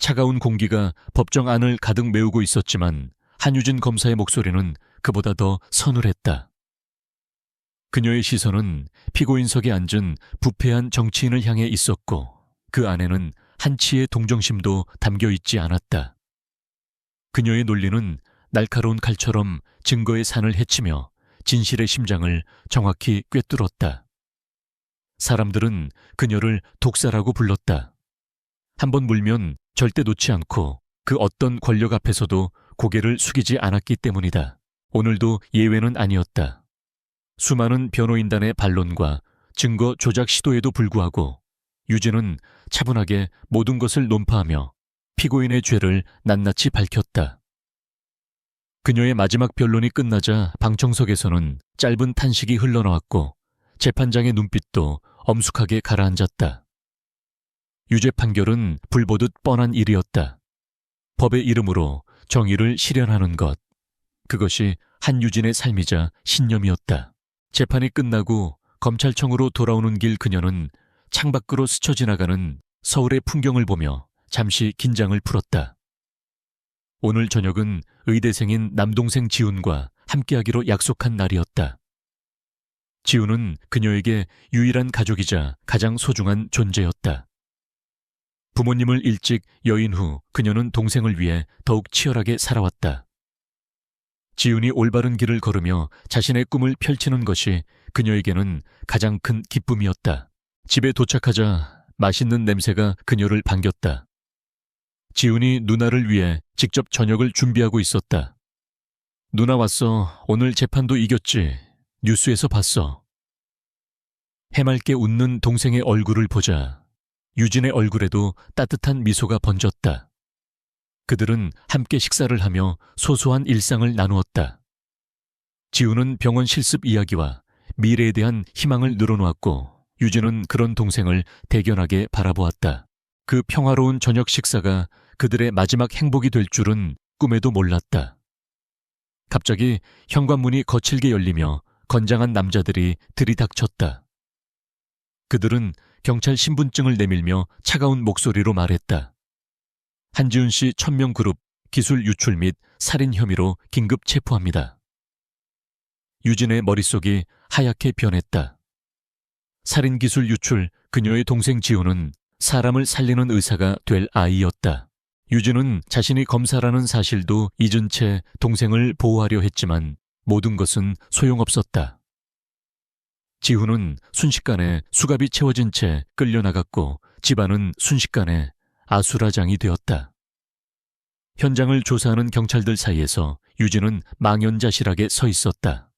차가운 공기가 법정 안을 가득 메우고 있었지만 한유진 검사의 목소리는 그보다 더 서늘했다. 그녀의 시선은 피고인석에 앉은 부패한 정치인을 향해 있었고 그 안에는 한치의 동정심도 담겨 있지 않았다. 그녀의 논리는 날카로운 칼처럼 증거의 산을 헤치며 진실의 심장을 정확히 꿰뚫었다. 사람들은 그녀를 독사라고 불렀다. 한번 물면 절대 놓지 않고 그 어떤 권력 앞에서도 고개를 숙이지 않았기 때문이다. 오늘도 예외는 아니었다. 수많은 변호인단의 반론과 증거 조작 시도에도 불구하고 유진은 차분하게 모든 것을 논파하며 피고인의 죄를 낱낱이 밝혔다. 그녀의 마지막 변론이 끝나자 방청석에서는 짧은 탄식이 흘러나왔고 재판장의 눈빛도 엄숙하게 가라앉았다. 유죄 판결은 불보듯 뻔한 일이었다. 법의 이름으로 정의를 실현하는 것. 그것이 한유진의 삶이자 신념이었다. 재판이 끝나고 검찰청으로 돌아오는 길 그녀는 창밖으로 스쳐 지나가는 서울의 풍경을 보며 잠시 긴장을 풀었다. 오늘 저녁은 의대생인 남동생 지훈과 함께하기로 약속한 날이었다. 지훈은 그녀에게 유일한 가족이자 가장 소중한 존재였다. 부모님을 일찍 여인 후 그녀는 동생을 위해 더욱 치열하게 살아왔다. 지훈이 올바른 길을 걸으며 자신의 꿈을 펼치는 것이 그녀에게는 가장 큰 기쁨이었다. 집에 도착하자 맛있는 냄새가 그녀를 반겼다. 지훈이 누나를 위해 직접 저녁을 준비하고 있었다. 누나 왔어. 오늘 재판도 이겼지. 뉴스에서 봤어. 해맑게 웃는 동생의 얼굴을 보자 유진의 얼굴에도 따뜻한 미소가 번졌다. 그들은 함께 식사를 하며 소소한 일상을 나누었다. 지훈은 병원 실습 이야기와 미래에 대한 희망을 늘어놓았고 유진은 그런 동생을 대견하게 바라보았다. 그 평화로운 저녁 식사가 그들의 마지막 행복이 될 줄은 꿈에도 몰랐다. 갑자기 현관문이 거칠게 열리며 건장한 남자들이 들이닥쳤다. 그들은 경찰 신분증을 내밀며 차가운 목소리로 말했다. 한지훈 씨 천명그룹 기술 유출 및 살인 혐의로 긴급 체포합니다. 유진의 머릿속이 하얗게 변했다. 살인 기술 유출, 그녀의 동생 지훈은 사람을 살리는 의사가 될 아이였다. 유진은 자신이 검사라는 사실도 잊은 채 동생을 보호하려 했지만 모든 것은 소용없었다. 지훈은 순식간에 수갑이 채워진 채 끌려나갔고 집안은 순식간에 아수라장이 되었다. 현장을 조사하는 경찰들 사이에서 유진은 망연자실하게 서 있었다.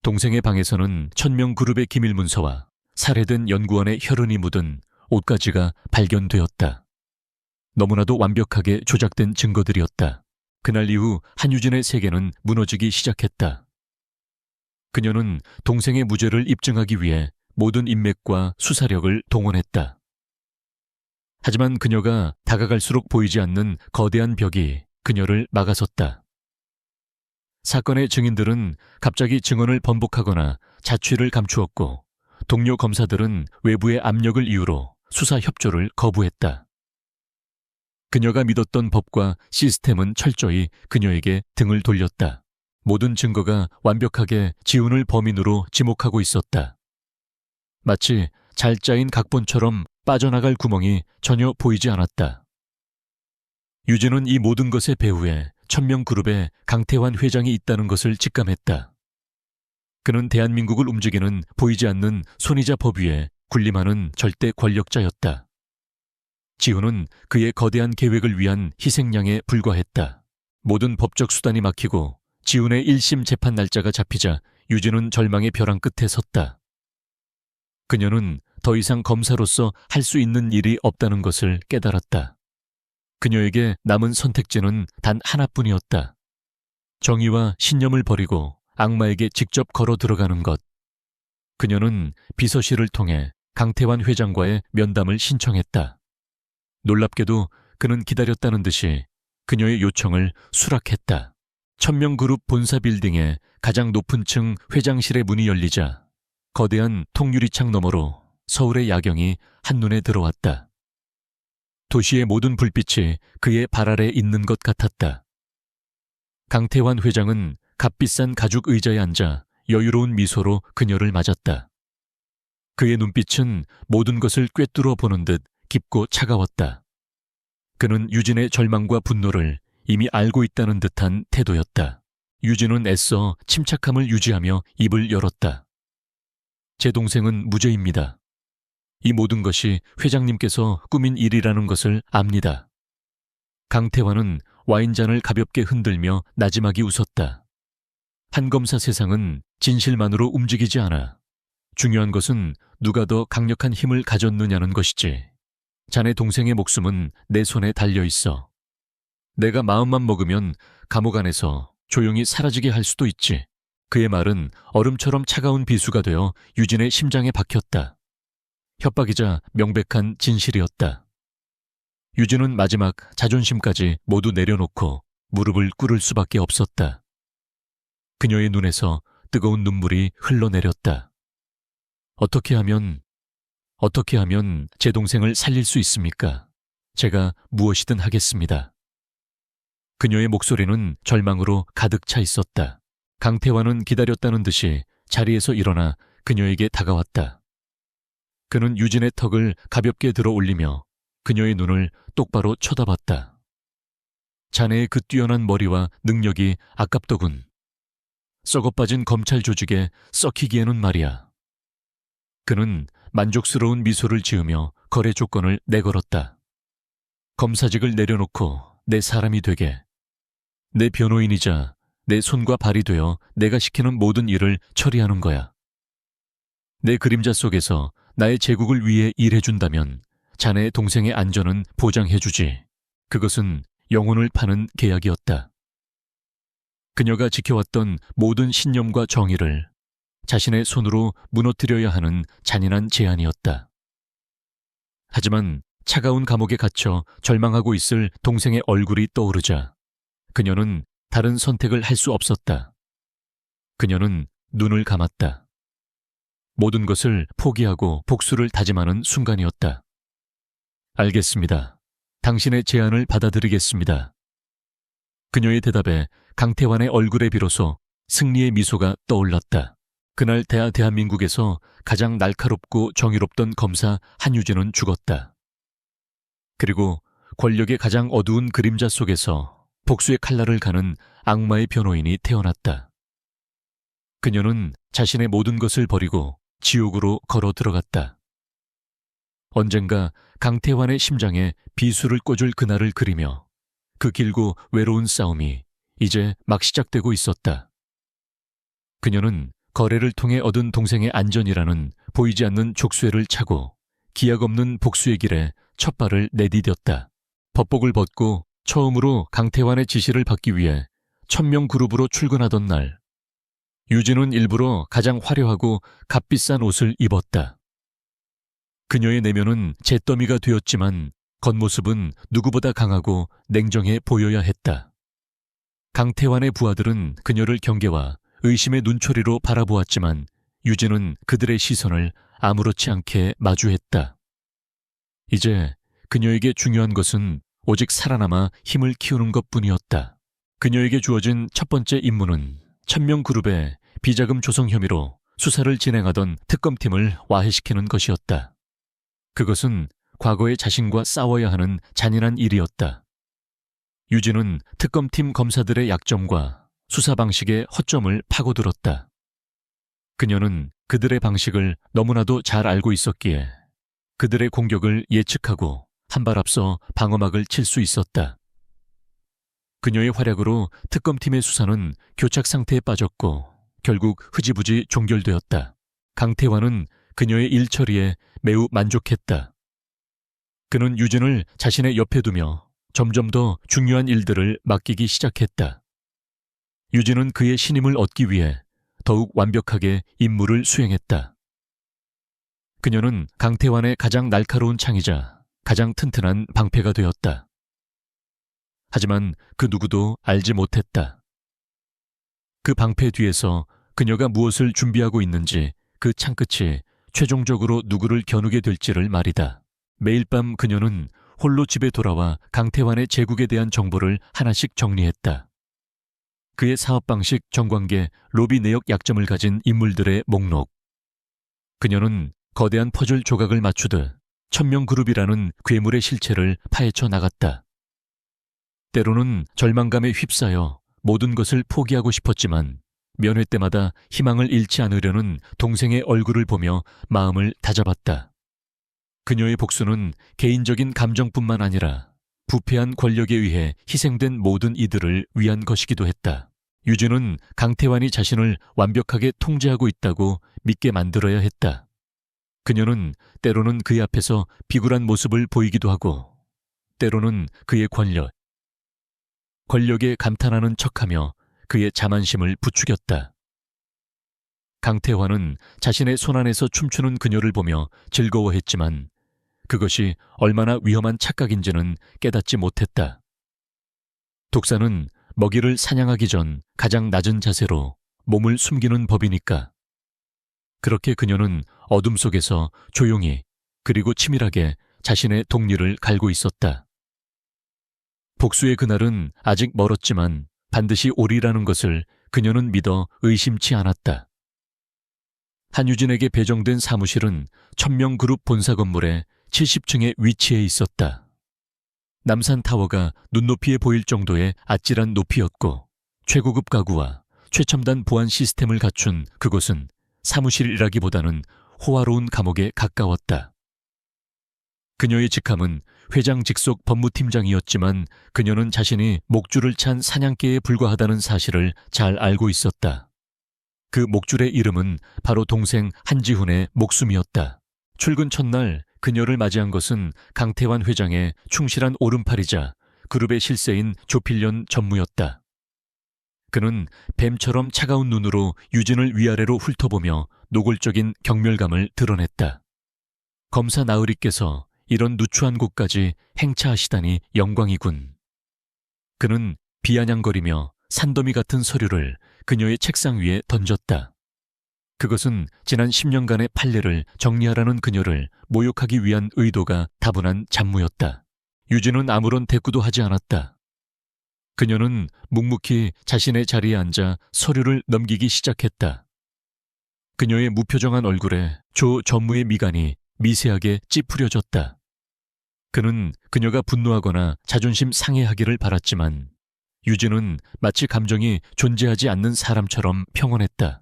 동생의 방에서는 천명그룹의 기밀문서와 살해된 연구원의 혈흔이 묻은 옷가지가 발견되었다. 너무나도 완벽하게 조작된 증거들이었다. 그날 이후 한유진의 세계는 무너지기 시작했다. 그녀는 동생의 무죄를 입증하기 위해 모든 인맥과 수사력을 동원했다. 하지만 그녀가 다가갈수록 보이지 않는 거대한 벽이 그녀를 막아섰다. 사건의 증인들은 갑자기 증언을 번복하거나 자취를 감추었고 동료 검사들은 외부의 압력을 이유로 수사 협조를 거부했다. 그녀가 믿었던 법과 시스템은 철저히 그녀에게 등을 돌렸다. 모든 증거가 완벽하게 지훈을 범인으로 지목하고 있었다. 마치 잘 짜인 각본처럼 빠져나갈 구멍이 전혀 보이지 않았다. 유진은 이 모든 것의 배후에 천명그룹의 강태환 회장이 있다는 것을 직감했다. 그는 대한민국을 움직이는 보이지 않는 손이자 법 위에 군림하는 절대 권력자였다. 지훈은 그의 거대한 계획을 위한 희생양에 불과했다. 모든 법적 수단이 막히고 지훈의 1심 재판 날짜가 잡히자 유진은 절망의 벼랑 끝에 섰다. 그녀는 더 이상 검사로서 할 수 있는 일이 없다는 것을 깨달았다. 그녀에게 남은 선택지는 단 하나뿐이었다. 정의와 신념을 버리고 악마에게 직접 걸어 들어가는 것. 그녀는 비서실을 통해 강태환 회장과의 면담을 신청했다. 놀랍게도 그는 기다렸다는 듯이 그녀의 요청을 수락했다. 천명그룹 본사 빌딩의 가장 높은 층 회장실의 문이 열리자 거대한 통유리창 너머로 서울의 야경이 한눈에 들어왔다. 도시의 모든 불빛이 그의 발 아래 있는 것 같았다. 강태환 회장은 값비싼 가죽 의자에 앉아 여유로운 미소로 그녀를 맞았다. 그의 눈빛은 모든 것을 꿰뚫어 보는 듯 깊고 차가웠다. 그는 유진의 절망과 분노를 이미 알고 있다는 듯한 태도였다. 유진은 애써 침착함을 유지하며 입을 열었다. 제 동생은 무죄입니다. 이 모든 것이 회장님께서 꾸민 일이라는 것을 압니다. 강태환은 와인잔을 가볍게 흔들며 나지막이 웃었다. 한 검사 세상은 진실만으로 움직이지 않아. 중요한 것은 누가 더 강력한 힘을 가졌느냐는 것이지. 자네 동생의 목숨은 내 손에 달려 있어. 내가 마음만 먹으면 감옥 안에서 조용히 사라지게 할 수도 있지. 그의 말은 얼음처럼 차가운 비수가 되어 유진의 심장에 박혔다. 협박이자 명백한 진실이었다. 유진은 마지막 자존심까지 모두 내려놓고 무릎을 꿇을 수밖에 없었다. 그녀의 눈에서 뜨거운 눈물이 흘러내렸다. 어떻게 하면 제 동생을 살릴 수 있습니까? 제가 무엇이든 하겠습니다. 그녀의 목소리는 절망으로 가득 차 있었다. 강태환은 기다렸다는 듯이 자리에서 일어나 그녀에게 다가왔다. 그는 유진의 턱을 가볍게 들어 올리며 그녀의 눈을 똑바로 쳐다봤다. 자네의 그 뛰어난 머리와 능력이 아깝더군. 썩어빠진 검찰 조직에 썩히기에는 말이야. 그는 만족스러운 미소를 지으며 거래 조건을 내걸었다. 검사직을 내려놓고 내 사람이 되게. 내 변호인이자 내 손과 발이 되어 내가 시키는 모든 일을 처리하는 거야. 내 그림자 속에서 나의 제국을 위해 일해준다면 자네의 동생의 안전은 보장해주지. 그것은 영혼을 파는 계약이었다. 그녀가 지켜왔던 모든 신념과 정의를 자신의 손으로 무너뜨려야 하는 잔인한 제안이었다. 하지만 차가운 감옥에 갇혀 절망하고 있을 동생의 얼굴이 떠오르자 그녀는 다른 선택을 할 수 없었다. 그녀는 눈을 감았다. 모든 것을 포기하고 복수를 다짐하는 순간이었다. 알겠습니다. 당신의 제안을 받아들이겠습니다. 그녀의 대답에 강태환의 얼굴에 비로소 승리의 미소가 떠올랐다. 그날 대한민국에서 가장 날카롭고 정의롭던 검사 한유진은 죽었다. 그리고 권력의 가장 어두운 그림자 속에서 복수의 칼날을 가는 악마의 변호인이 태어났다. 그녀는 자신의 모든 것을 버리고 지옥으로 걸어 들어갔다. 언젠가 강태환의 심장에 비수를 꽂을 그날을 그리며 그 길고 외로운 싸움이 이제 막 시작되고 있었다. 그녀는 거래를 통해 얻은 동생의 안전이라는 보이지 않는 족쇄를 차고 기약 없는 복수의 길에 첫 발을 내디뎠다. 법복을 벗고 처음으로 강태환의 지시를 받기 위해 1000명 그룹으로 출근하던 날, 유진은 일부러 가장 화려하고 값비싼 옷을 입었다. 그녀의 내면은 잿더미가 되었지만 겉모습은 누구보다 강하고 냉정해 보여야 했다. 강태환의 부하들은 그녀를 경계와 의심의 눈초리로 바라보았지만 유진은 그들의 시선을 아무렇지 않게 마주했다. 이제 그녀에게 중요한 것은 오직 살아남아 힘을 키우는 것뿐이었다. 그녀에게 주어진 첫 번째 임무는 1000명 그룹의 비자금 조성 혐의로 수사를 진행하던 특검팀을 와해시키는 것이었다. 그것은 과거의 자신과 싸워야 하는 잔인한 일이었다. 유진은 특검팀 검사들의 약점과 수사 방식의 허점을 파고들었다. 그녀는 그들의 방식을 너무나도 잘 알고 있었기에 그들의 공격을 예측하고 한 발 앞서 방어막을 칠 수 있었다. 그녀의 활약으로 특검팀의 수사는 교착 상태에 빠졌고 결국 흐지부지 종결되었다. 강태환은 그녀의 일 처리에 매우 만족했다. 그는 유진을 자신의 옆에 두며 점점 더 중요한 일들을 맡기기 시작했다. 유진은 그의 신임을 얻기 위해 더욱 완벽하게 임무를 수행했다. 그녀는 강태환의 가장 날카로운 창이자 가장 튼튼한 방패가 되었다. 하지만 그 누구도 알지 못했다. 그 방패 뒤에서 그녀가 무엇을 준비하고 있는지 그 창끝이 최종적으로 누구를 겨누게 될지를 말이다. 매일 밤 그녀는 홀로 집에 돌아와 강태환의 제국에 대한 정보를 하나씩 정리했다. 그의 사업 방식, 정관계, 로비 내역 약점을 가진 인물들의 목록. 그녀는 거대한 퍼즐 조각을 맞추듯 천명그룹이라는 괴물의 실체를 파헤쳐 나갔다. 때로는 절망감에 휩싸여 모든 것을 포기하고 싶었지만 면회 때마다 희망을 잃지 않으려는 동생의 얼굴을 보며 마음을 다잡았다. 그녀의 복수는 개인적인 감정뿐만 아니라 부패한 권력에 의해 희생된 모든 이들을 위한 것이기도 했다. 유진은 강태환이 자신을 완벽하게 통제하고 있다고 믿게 만들어야 했다. 그녀는 때로는 그의 앞에서 비굴한 모습을 보이기도 하고 때로는 그의 권력에 감탄하는 척하며 그의 자만심을 부추겼다. 강태환은 자신의 손안에서 춤추는 그녀를 보며 즐거워했지만 그것이 얼마나 위험한 착각인지는 깨닫지 못했다. 독사는 먹이를 사냥하기 전 가장 낮은 자세로 몸을 숨기는 법이니까. 그렇게 그녀는 어둠 속에서 조용히 그리고 치밀하게 자신의 독리를 갈고 있었다. 복수의 그날은 아직 멀었지만 반드시 오리라는 것을 그녀는 믿어 의심치 않았다. 한유진에게 배정된 사무실은 천명그룹 본사 건물의 70층에 위치해 있었다. 남산타워가 눈높이에 보일 정도의 아찔한 높이였고 최고급 가구와 최첨단 보안 시스템을 갖춘 그곳은 사무실이라기보다는 호화로운 감옥에 가까웠다. 그녀의 직함은 회장 직속 법무팀장이었지만 그녀는 자신이 목줄을 찬 사냥개에 불과하다는 사실을 잘 알고 있었다. 그 목줄의 이름은 바로 동생 한지훈의 목숨이었다. 출근 첫날 그녀를 맞이한 것은 강태환 회장의 충실한 오른팔이자 그룹의 실세인 조필련 전무였다. 그는 뱀처럼 차가운 눈으로 유진을 위아래로 훑어보며 노골적인 경멸감을 드러냈다. 검사 나으리께서 이런 누추한 곳까지 행차하시다니 영광이군. 그는 비아냥거리며 산더미 같은 서류를 그녀의 책상 위에 던졌다. 그것은 지난 10년간의 판례를 정리하라는 그녀를 모욕하기 위한 의도가 다분한 잡무였다. 유진은 아무런 대꾸도 하지 않았다. 그녀는 묵묵히 자신의 자리에 앉아 서류를 넘기기 시작했다. 그녀의 무표정한 얼굴에 조 전무의 미간이 미세하게 찌푸려졌다. 그는 그녀가 분노하거나 자존심 상해하기를 바랐지만 유진은 마치 감정이 존재하지 않는 사람처럼 평온했다.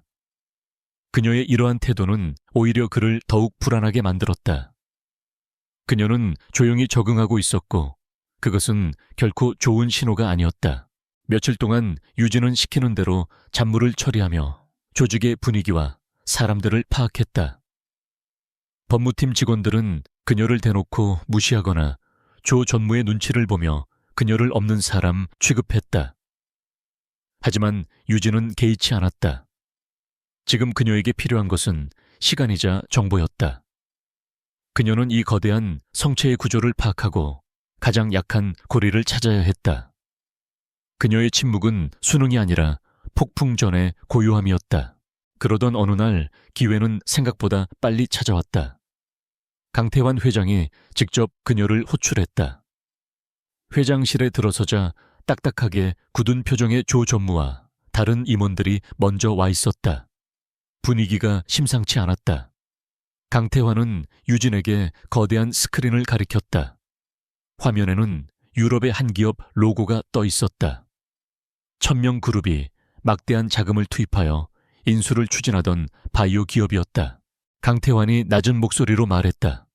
그녀의 이러한 태도는 오히려 그를 더욱 불안하게 만들었다. 그녀는 조용히 적응하고 있었고 그것은 결코 좋은 신호가 아니었다. 며칠 동안 유진은 시키는 대로 잡무를 처리하며 조직의 분위기와 사람들을 파악했다. 법무팀 직원들은 그녀를 대놓고 무시하거나 조 전무의 눈치를 보며 그녀를 없는 사람 취급했다. 하지만 유진은 개의치 않았다. 지금 그녀에게 필요한 것은 시간이자 정보였다. 그녀는 이 거대한 성체의 구조를 파악하고 가장 약한 고리를 찾아야 했다. 그녀의 침묵은 수능이 아니라 폭풍 전의 고요함이었다. 그러던 어느 날 기회는 생각보다 빨리 찾아왔다. 강태환 회장이 직접 그녀를 호출했다. 회장실에 들어서자 딱딱하게 굳은 표정의 조 전무와 다른 임원들이 먼저 와 있었다. 분위기가 심상치 않았다. 강태환은 유진에게 거대한 스크린을 가리켰다. 화면에는 유럽의 한 기업 로고가 떠 있었다. 천명그룹이 막대한 자금을 투입하여 인수를 추진하던 바이오 기업이었다. 강태환이 낮은 목소리로 말했다.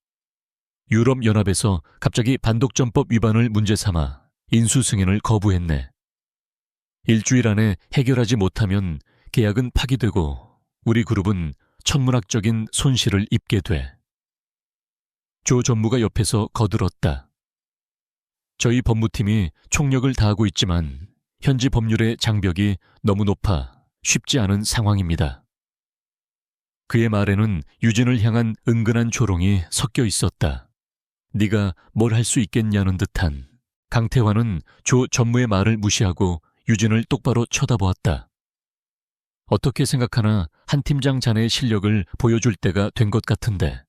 유럽연합에서 갑자기 반독점법 위반을 문제 삼아 인수 승인을 거부했네. 일주일 안에 해결하지 못하면 계약은 파기되고 우리 그룹은 천문학적인 손실을 입게 돼. 조 전무가 옆에서 거들었다. 저희 법무팀이 총력을 다하고 있지만 현지 법률의 장벽이 너무 높아 쉽지 않은 상황입니다. 그의 말에는 유진을 향한 은근한 조롱이 섞여 있었다. 네가 뭘 할 수 있겠냐는 듯한. 강태환은 조 전무의 말을 무시하고 유진을 똑바로 쳐다보았다. 어떻게 생각하나 한 팀장 자네의 실력을 보여줄 때가 된 것 같은데.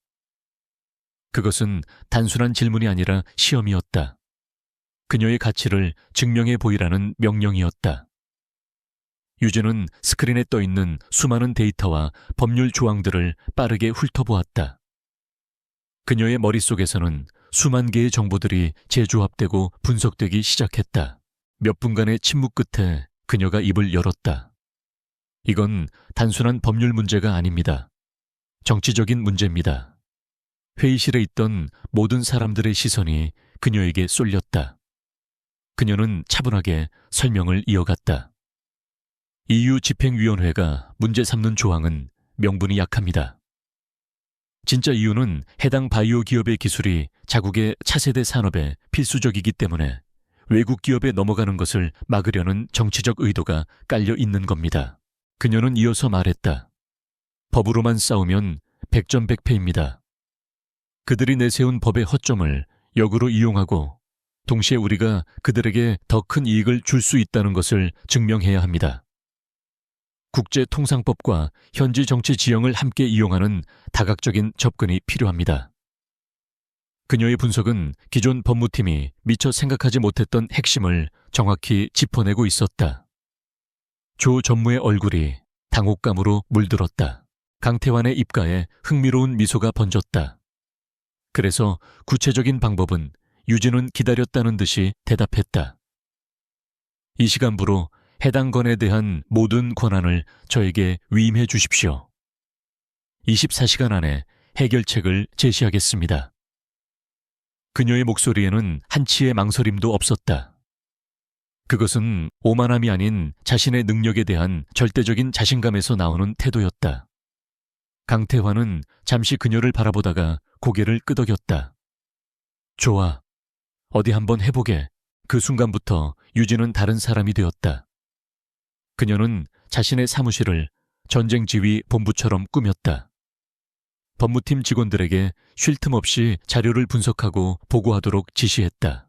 그것은 단순한 질문이 아니라 시험이었다. 그녀의 가치를 증명해 보이라는 명령이었다. 유진은 스크린에 떠있는 수많은 데이터와 법률 조항들을 빠르게 훑어보았다. 그녀의 머릿속에서는 수만 개의 정보들이 재조합되고 분석되기 시작했다. 몇 분간의 침묵 끝에 그녀가 입을 열었다. 이건 단순한 법률 문제가 아닙니다. 정치적인 문제입니다. 회의실에 있던 모든 사람들의 시선이 그녀에게 쏠렸다. 그녀는 차분하게 설명을 이어갔다. EU 집행위원회가 문제 삼는 조항은 명분이 약합니다. 진짜 이유는 해당 바이오 기업의 기술이 자국의 차세대 산업에 필수적이기 때문에 외국 기업에 넘어가는 것을 막으려는 정치적 의도가 깔려 있는 겁니다. 그녀는 이어서 말했다. 법으로만 싸우면 백전백패입니다. 그들이 내세운 법의 허점을 역으로 이용하고 동시에 우리가 그들에게 더 큰 이익을 줄 수 있다는 것을 증명해야 합니다. 국제통상법과 현지 정치 지형을 함께 이용하는 다각적인 접근이 필요합니다. 그녀의 분석은 기존 법무팀이 미처 생각하지 못했던 핵심을 정확히 짚어내고 있었다. 조 전무의 얼굴이 당혹감으로 물들었다. 강태환의 입가에 흥미로운 미소가 번졌다. 그래서 구체적인 방법은 유진은 기다렸다는 듯이 대답했다. 이 시간부로 해당 건에 대한 모든 권한을 저에게 위임해 주십시오. 24시간 안에 해결책을 제시하겠습니다. 그녀의 목소리에는 한치의 망설임도 없었다. 그것은 오만함이 아닌 자신의 능력에 대한 절대적인 자신감에서 나오는 태도였다. 강태환은 잠시 그녀를 바라보다가 고개를 끄덕였다. 좋아. 어디 한번 해보게. 그 순간부터 유진은 다른 사람이 되었다. 그녀는 자신의 사무실을 전쟁지휘 본부처럼 꾸몄다. 법무팀 직원들에게 쉴 틈 없이 자료를 분석하고 보고하도록 지시했다.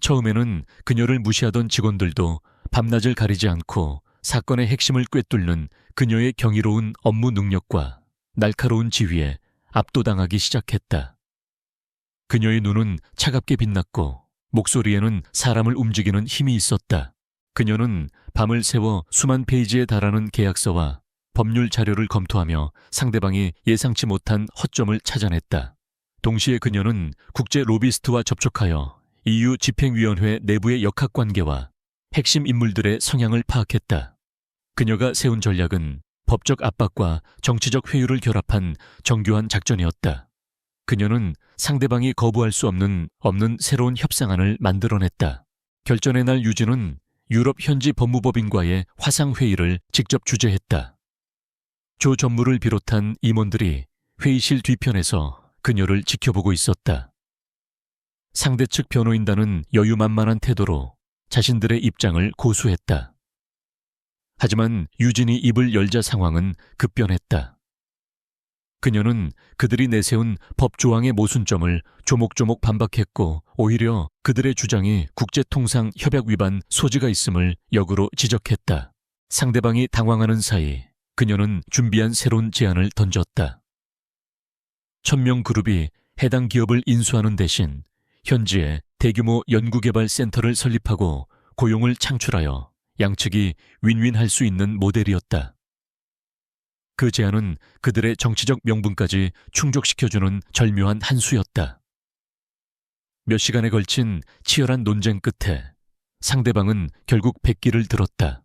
처음에는 그녀를 무시하던 직원들도 밤낮을 가리지 않고 사건의 핵심을 꿰뚫는 그녀의 경이로운 업무 능력과 날카로운 지휘에 압도당하기 시작했다. 그녀의 눈은 차갑게 빛났고 목소리에는 사람을 움직이는 힘이 있었다. 그녀는 밤을 새워 수만 페이지에 달하는 계약서와 법률 자료를 검토하며 상대방이 예상치 못한 허점을 찾아냈다. 동시에 그녀는 국제 로비스트와 접촉하여 EU 집행위원회 내부의 역학관계와 핵심 인물들의 성향을 파악했다. 그녀가 세운 전략은 법적 압박과 정치적 회유를 결합한 정교한 작전이었다. 그녀는 상대방이 거부할 수 없는 새로운 협상안을 만들어냈다. 결전의 날 유진은 유럽 현지 법무법인과의 화상회의를 직접 주재했다. 조 전무를 비롯한 임원들이 회의실 뒤편에서 그녀를 지켜보고 있었다. 상대 측 변호인단은 여유만만한 태도로 자신들의 입장을 고수했다. 하지만 유진이 입을 열자 상황은 급변했다. 그녀는 그들이 내세운 법조항의 모순점을 조목조목 반박했고 오히려 그들의 주장이 국제통상 협약 위반 소지가 있음을 역으로 지적했다. 상대방이 당황하는 사이 그녀는 준비한 새로운 제안을 던졌다. 1000명 그룹이 해당 기업을 인수하는 대신 현지에 대규모 연구개발 센터를 설립하고 고용을 창출하여 양측이 윈윈할 수 있는 모델이었다. 그 제안은 그들의 정치적 명분까지 충족시켜주는 절묘한 한 수였다. 몇 시간에 걸친 치열한 논쟁 끝에 상대방은 결국 백기를 들었다.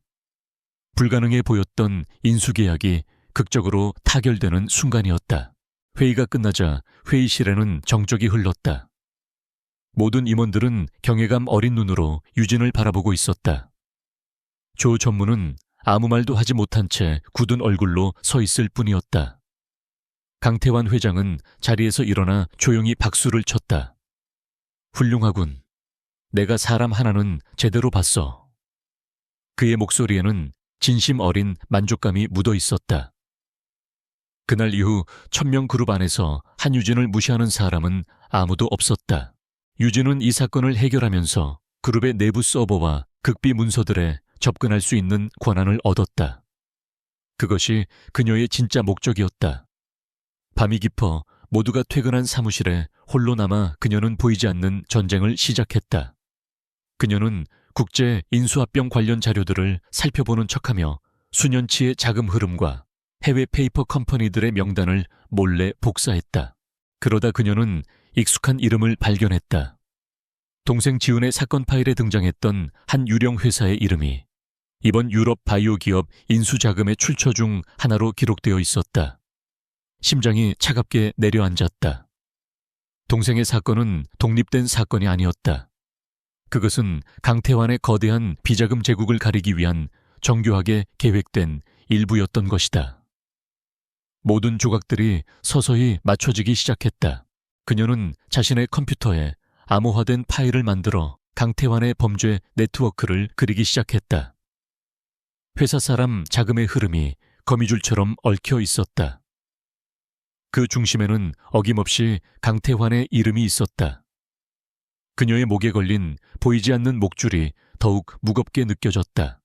불가능해 보였던 인수계약이 극적으로 타결되는 순간이었다. 회의가 끝나자 회의실에는 정적이 흘렀다. 모든 임원들은 경외감 어린 눈으로 유진을 바라보고 있었다. 조 전무는 아무 말도 하지 못한 채 굳은 얼굴로 서 있을 뿐이었다. 강태환 회장은 자리에서 일어나 조용히 박수를 쳤다. 훌륭하군. 내가 사람 하나는 제대로 봤어. 그의 목소리에는 진심 어린 만족감이 묻어 있었다. 그날 이후 1000명 그룹 안에서 한유진을 무시하는 사람은 아무도 없었다. 유진은 이 사건을 해결하면서 그룹의 내부 서버와 극비 문서들에 접근할 수 있는 권한을 얻었다. 그것이 그녀의 진짜 목적이었다. 밤이 깊어 모두가 퇴근한 사무실에 홀로 남아 그녀는 보이지 않는 전쟁을 시작했다. 그녀는 국제 인수합병 관련 자료들을 살펴보는 척하며 수년치의 자금 흐름과 해외 페이퍼 컴퍼니들의 명단을 몰래 복사했다. 그러다 그녀는 익숙한 이름을 발견했다. 동생 지훈의 사건 파일에 등장했던 한 유령 회사의 이름이 이번 유럽 바이오 기업 인수자금의 출처 중 하나로 기록되어 있었다. 심장이 차갑게 내려앉았다. 동생의 사건은 독립된 사건이 아니었다. 그것은 강태환의 거대한 비자금 제국을 가리기 위한 정교하게 계획된 일부였던 것이다. 모든 조각들이 서서히 맞춰지기 시작했다. 그녀는 자신의 컴퓨터에 암호화된 파일을 만들어 강태환의 범죄 네트워크를 그리기 시작했다. 회사 사람 자금의 흐름이 거미줄처럼 얽혀 있었다. 그 중심에는 어김없이 강태환의 이름이 있었다. 그녀의 목에 걸린 보이지 않는 목줄이 더욱 무겁게 느껴졌다.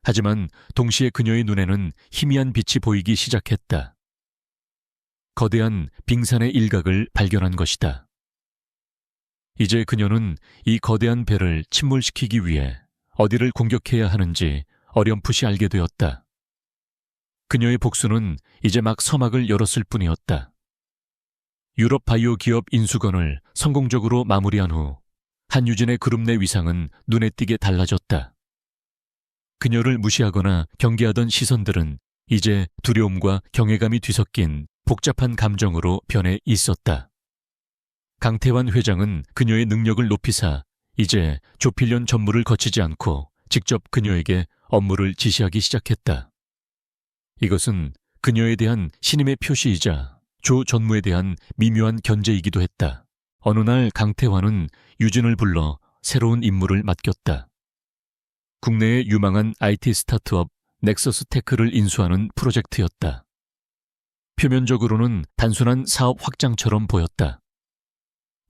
하지만 동시에 그녀의 눈에는 희미한 빛이 보이기 시작했다. 거대한 빙산의 일각을 발견한 것이다. 이제 그녀는 이 거대한 배를 침몰시키기 위해 어디를 공격해야 하는지 어렴풋이 알게 되었다. 그녀의 복수는 이제 막 서막을 열었을 뿐이었다. 유럽 바이오 기업 인수건을 성공적으로 마무리한 후 한유진의 그룹 내 위상은 눈에 띄게 달라졌다. 그녀를 무시하거나 경계하던 시선들은 이제 두려움과 경외감이 뒤섞인 복잡한 감정으로 변해 있었다. 강태환 회장은 그녀의 능력을 높이사 이제 조필련 전무를 거치지 않고 직접 그녀에게 업무를 지시하기 시작했다. 이것은 그녀에 대한 신임의 표시이자 조 전무에 대한 미묘한 견제이기도 했다. 어느 날 강태환은 유진을 불러 새로운 임무를 맡겼다. 국내의 유망한 IT 스타트업 넥서스테크를 인수하는 프로젝트였다. 표면적으로는 단순한 사업 확장처럼 보였다.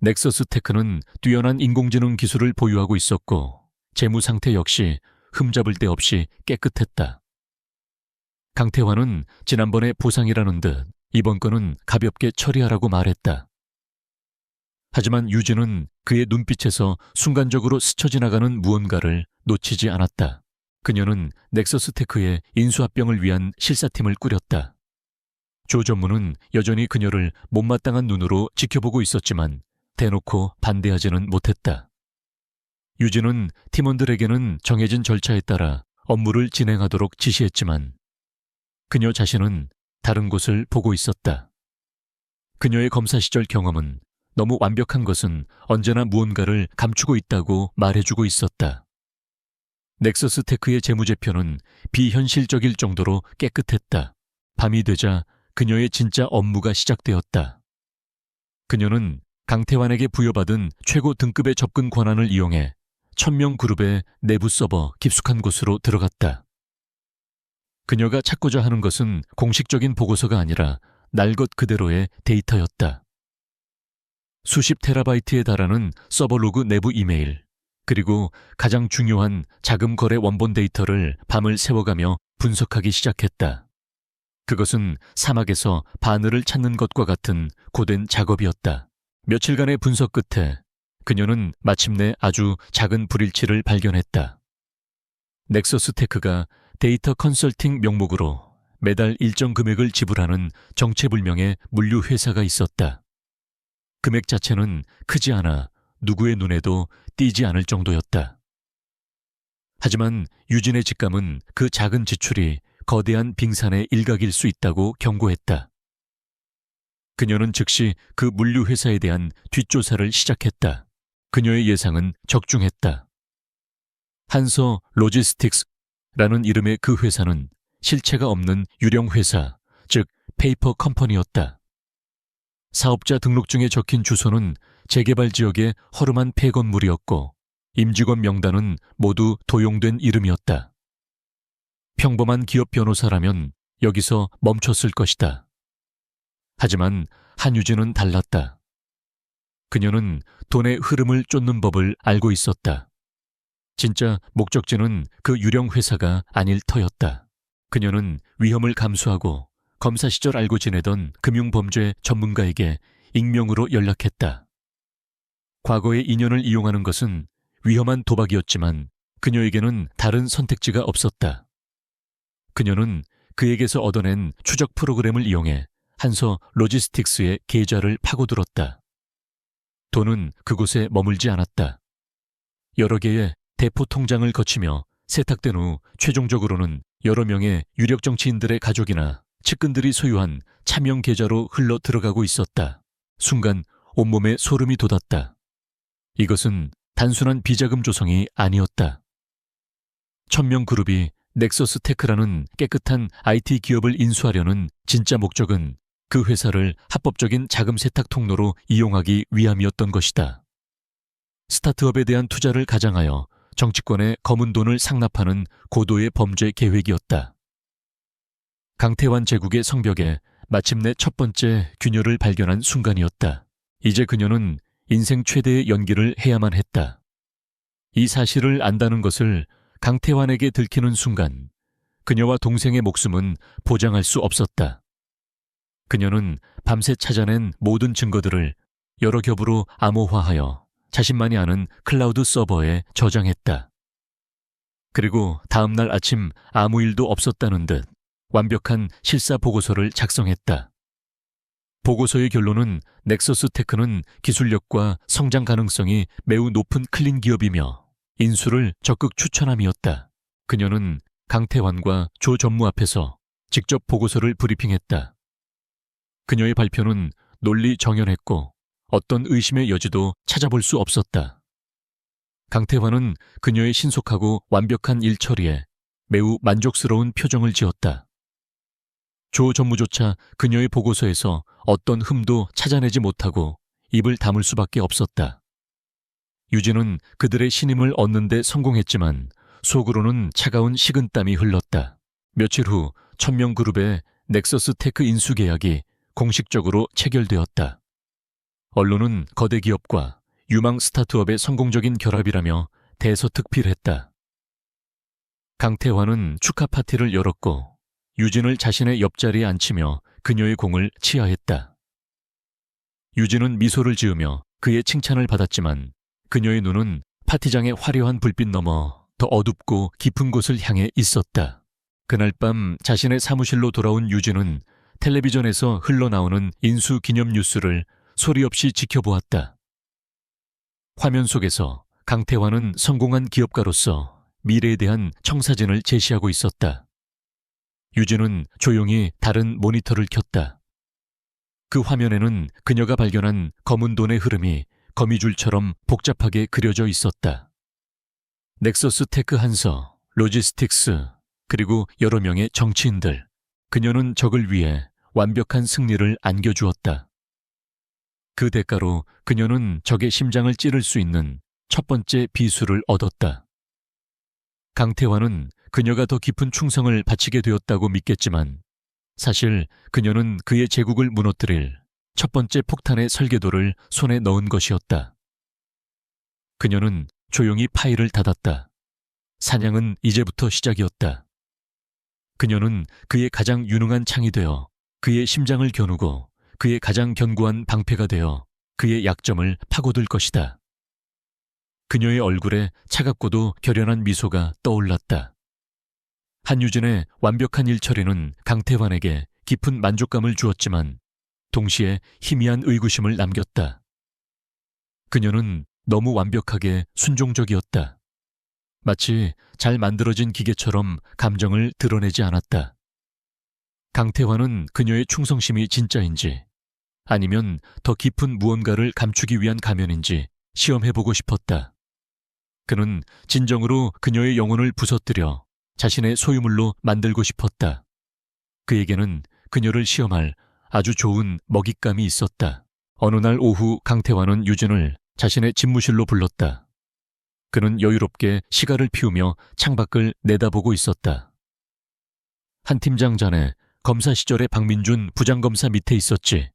넥서스테크는 뛰어난 인공지능 기술을 보유하고 있었고 재무 상태 역시 흠잡을 데 없이 깨끗했다. 강태환은 지난번에 보상이라는 듯 이번 건은 가볍게 처리하라고 말했다. 하지만 유진은 그의 눈빛에서 순간적으로 스쳐 지나가는 무언가를 놓치지 않았다. 그녀는 넥서스테크의 인수합병을 위한 실사팀을 꾸렸다. 조 전무는 여전히 그녀를 못마땅한 눈으로 지켜보고 있었지만 대놓고 반대하지는 못했다. 유진은 팀원들에게는 정해진 절차에 따라 업무를 진행하도록 지시했지만 그녀 자신은 다른 곳을 보고 있었다. 그녀의 검사 시절 경험은 너무 완벽한 것은 언제나 무언가를 감추고 있다고 말해주고 있었다. 넥서스테크의 재무제표는 비현실적일 정도로 깨끗했다. 밤이 되자 그녀의 진짜 업무가 시작되었다. 그녀는 강태환에게 부여받은 최고 등급의 접근 권한을 이용해 1000명 그룹의 내부 서버 깊숙한 곳으로 들어갔다. 그녀가 찾고자 하는 것은 공식적인 보고서가 아니라 날 것 그대로의 데이터였다. 수십 테라바이트에 달하는 서버 로그 내부 이메일, 그리고 가장 중요한 자금 거래 원본 데이터를 밤을 새워가며 분석하기 시작했다. 그것은 사막에서 바늘을 찾는 것과 같은 고된 작업이었다. 며칠간의 분석 끝에 그녀는 마침내 아주 작은 불일치를 발견했다. 넥서스테크가 데이터 컨설팅 명목으로 매달 일정 금액을 지불하는 정체불명의 물류 회사가 있었다. 금액 자체는 크지 않아 누구의 눈에도 띄지 않을 정도였다. 하지만 유진의 직감은 그 작은 지출이 거대한 빙산의 일각일 수 있다고 경고했다. 그녀는 즉시 그 물류 회사에 대한 뒷조사를 시작했다. 그녀의 예상은 적중했다. 한서 로지스틱스라는 이름의 그 회사는 실체가 없는 유령 회사, 즉 페이퍼 컴퍼니였다. 사업자 등록증에 적힌 주소는 재개발 지역의 허름한 폐건물이었고 임직원 명단은 모두 도용된 이름이었다. 평범한 기업 변호사라면 여기서 멈췄을 것이다. 하지만 한유진은 달랐다. 그녀는 돈의 흐름을 쫓는 법을 알고 있었다. 진짜 목적지는 그 유령 회사가 아닐 터였다. 그녀는 위험을 감수하고 검사 시절 알고 지내던 금융범죄 전문가에게 익명으로 연락했다. 과거의 인연을 이용하는 것은 위험한 도박이었지만 그녀에게는 다른 선택지가 없었다. 그녀는 그에게서 얻어낸 추적 프로그램을 이용해 한서 로지스틱스의 계좌를 파고들었다. 돈은 그곳에 머물지 않았다. 여러 개의 대포 통장을 거치며 세탁된 후 최종적으로는 여러 명의 유력 정치인들의 가족이나 측근들이 소유한 차명 계좌로 흘러 들어가고 있었다. 순간 온몸에 소름이 돋았다. 이것은 단순한 비자금 조성이 아니었다. 천명그룹이 넥서스 테크라는 깨끗한 IT 기업을 인수하려는 진짜 목적은 그 회사를 합법적인 자금 세탁 통로로 이용하기 위함이었던 것이다. 스타트업에 대한 투자를 가장하여 정치권의 검은 돈을 상납하는 고도의 범죄 계획이었다. 강태환 제국의 성벽에 마침내 첫 번째 균열을 발견한 순간이었다. 이제 그녀는 인생 최대의 연기를 해야만 했다. 이 사실을 안다는 것을 강태환에게 들키는 순간 그녀와 동생의 목숨은 보장할 수 없었다. 그녀는 밤새 찾아낸 모든 증거들을 여러 겹으로 암호화하여 자신만이 아는 클라우드 서버에 저장했다. 그리고 다음 날 아침 아무 일도 없었다는 듯 완벽한 실사 보고서를 작성했다. 보고서의 결론은 넥서스 테크는 기술력과 성장 가능성이 매우 높은 클린 기업이며 인수를 적극 추천함이었다. 그녀는 강태환과 조 전무 앞에서 직접 보고서를 브리핑했다. 그녀의 발표는 논리 정연했고 어떤 의심의 여지도 찾아볼 수 없었다. 강태환은 그녀의 신속하고 완벽한 일 처리에 매우 만족스러운 표정을 지었다. 조 전무조차 그녀의 보고서에서 어떤 흠도 찾아내지 못하고 입을 다물 수밖에 없었다. 유진은 그들의 신임을 얻는 데 성공했지만 속으로는 차가운 식은땀이 흘렀다. 며칠 후 천명그룹의 넥서스 테크 인수 계약이 공식적으로 체결되었다. 언론은 거대 기업과 유망 스타트업의 성공적인 결합이라며 대서특필했다. 강태환은 축하 파티를 열었고 유진을 자신의 옆자리에 앉히며 그녀의 공을 치하했다. 유진은 미소를 지으며 그의 칭찬을 받았지만 그녀의 눈은 파티장의 화려한 불빛 너머 더 어둡고 깊은 곳을 향해 있었다. 그날 밤 자신의 사무실로 돌아온 유진은 텔레비전에서 흘러나오는 인수 기념 뉴스를 소리 없이 지켜보았다. 화면 속에서 강태환은 성공한 기업가로서 미래에 대한 청사진을 제시하고 있었다. 유진은 조용히 다른 모니터를 켰다. 그 화면에는 그녀가 발견한 검은 돈의 흐름이 거미줄처럼 복잡하게 그려져 있었다. 넥서스 테크 한서, 로지스틱스, 그리고 여러 명의 정치인들. 그녀는 적을 위해 완벽한 승리를 안겨주었다. 그 대가로 그녀는 적의 심장을 찌를 수 있는 첫 번째 비수를 얻었다. 강태환은 그녀가 더 깊은 충성을 바치게 되었다고 믿겠지만 사실 그녀는 그의 제국을 무너뜨릴 첫 번째 폭탄의 설계도를 손에 넣은 것이었다. 그녀는 조용히 파일을 닫았다. 사냥은 이제부터 시작이었다. 그녀는 그의 가장 유능한 창이 되어 그의 심장을 겨누고 그의 가장 견고한 방패가 되어 그의 약점을 파고들 것이다. 그녀의 얼굴에 차갑고도 결연한 미소가 떠올랐다. 한유진의 완벽한 일처리는 강태환에게 깊은 만족감을 주었지만 동시에 희미한 의구심을 남겼다. 그녀는 너무 완벽하게 순종적이었다. 마치 잘 만들어진 기계처럼 감정을 드러내지 않았다. 강태환은 그녀의 충성심이 진짜인지 아니면 더 깊은 무언가를 감추기 위한 가면인지 시험해보고 싶었다. 그는 진정으로 그녀의 영혼을 부서뜨려 자신의 소유물로 만들고 싶었다. 그에게는 그녀를 시험할 아주 좋은 먹잇감이 있었다. 어느 날 오후 강태환은 유진을 자신의 집무실로 불렀다. 그는 여유롭게 시가를 피우며 창밖을 내다보고 있었다. 한 팀장 자네 검사 시절의 박민준 부장검사 밑에 있었지.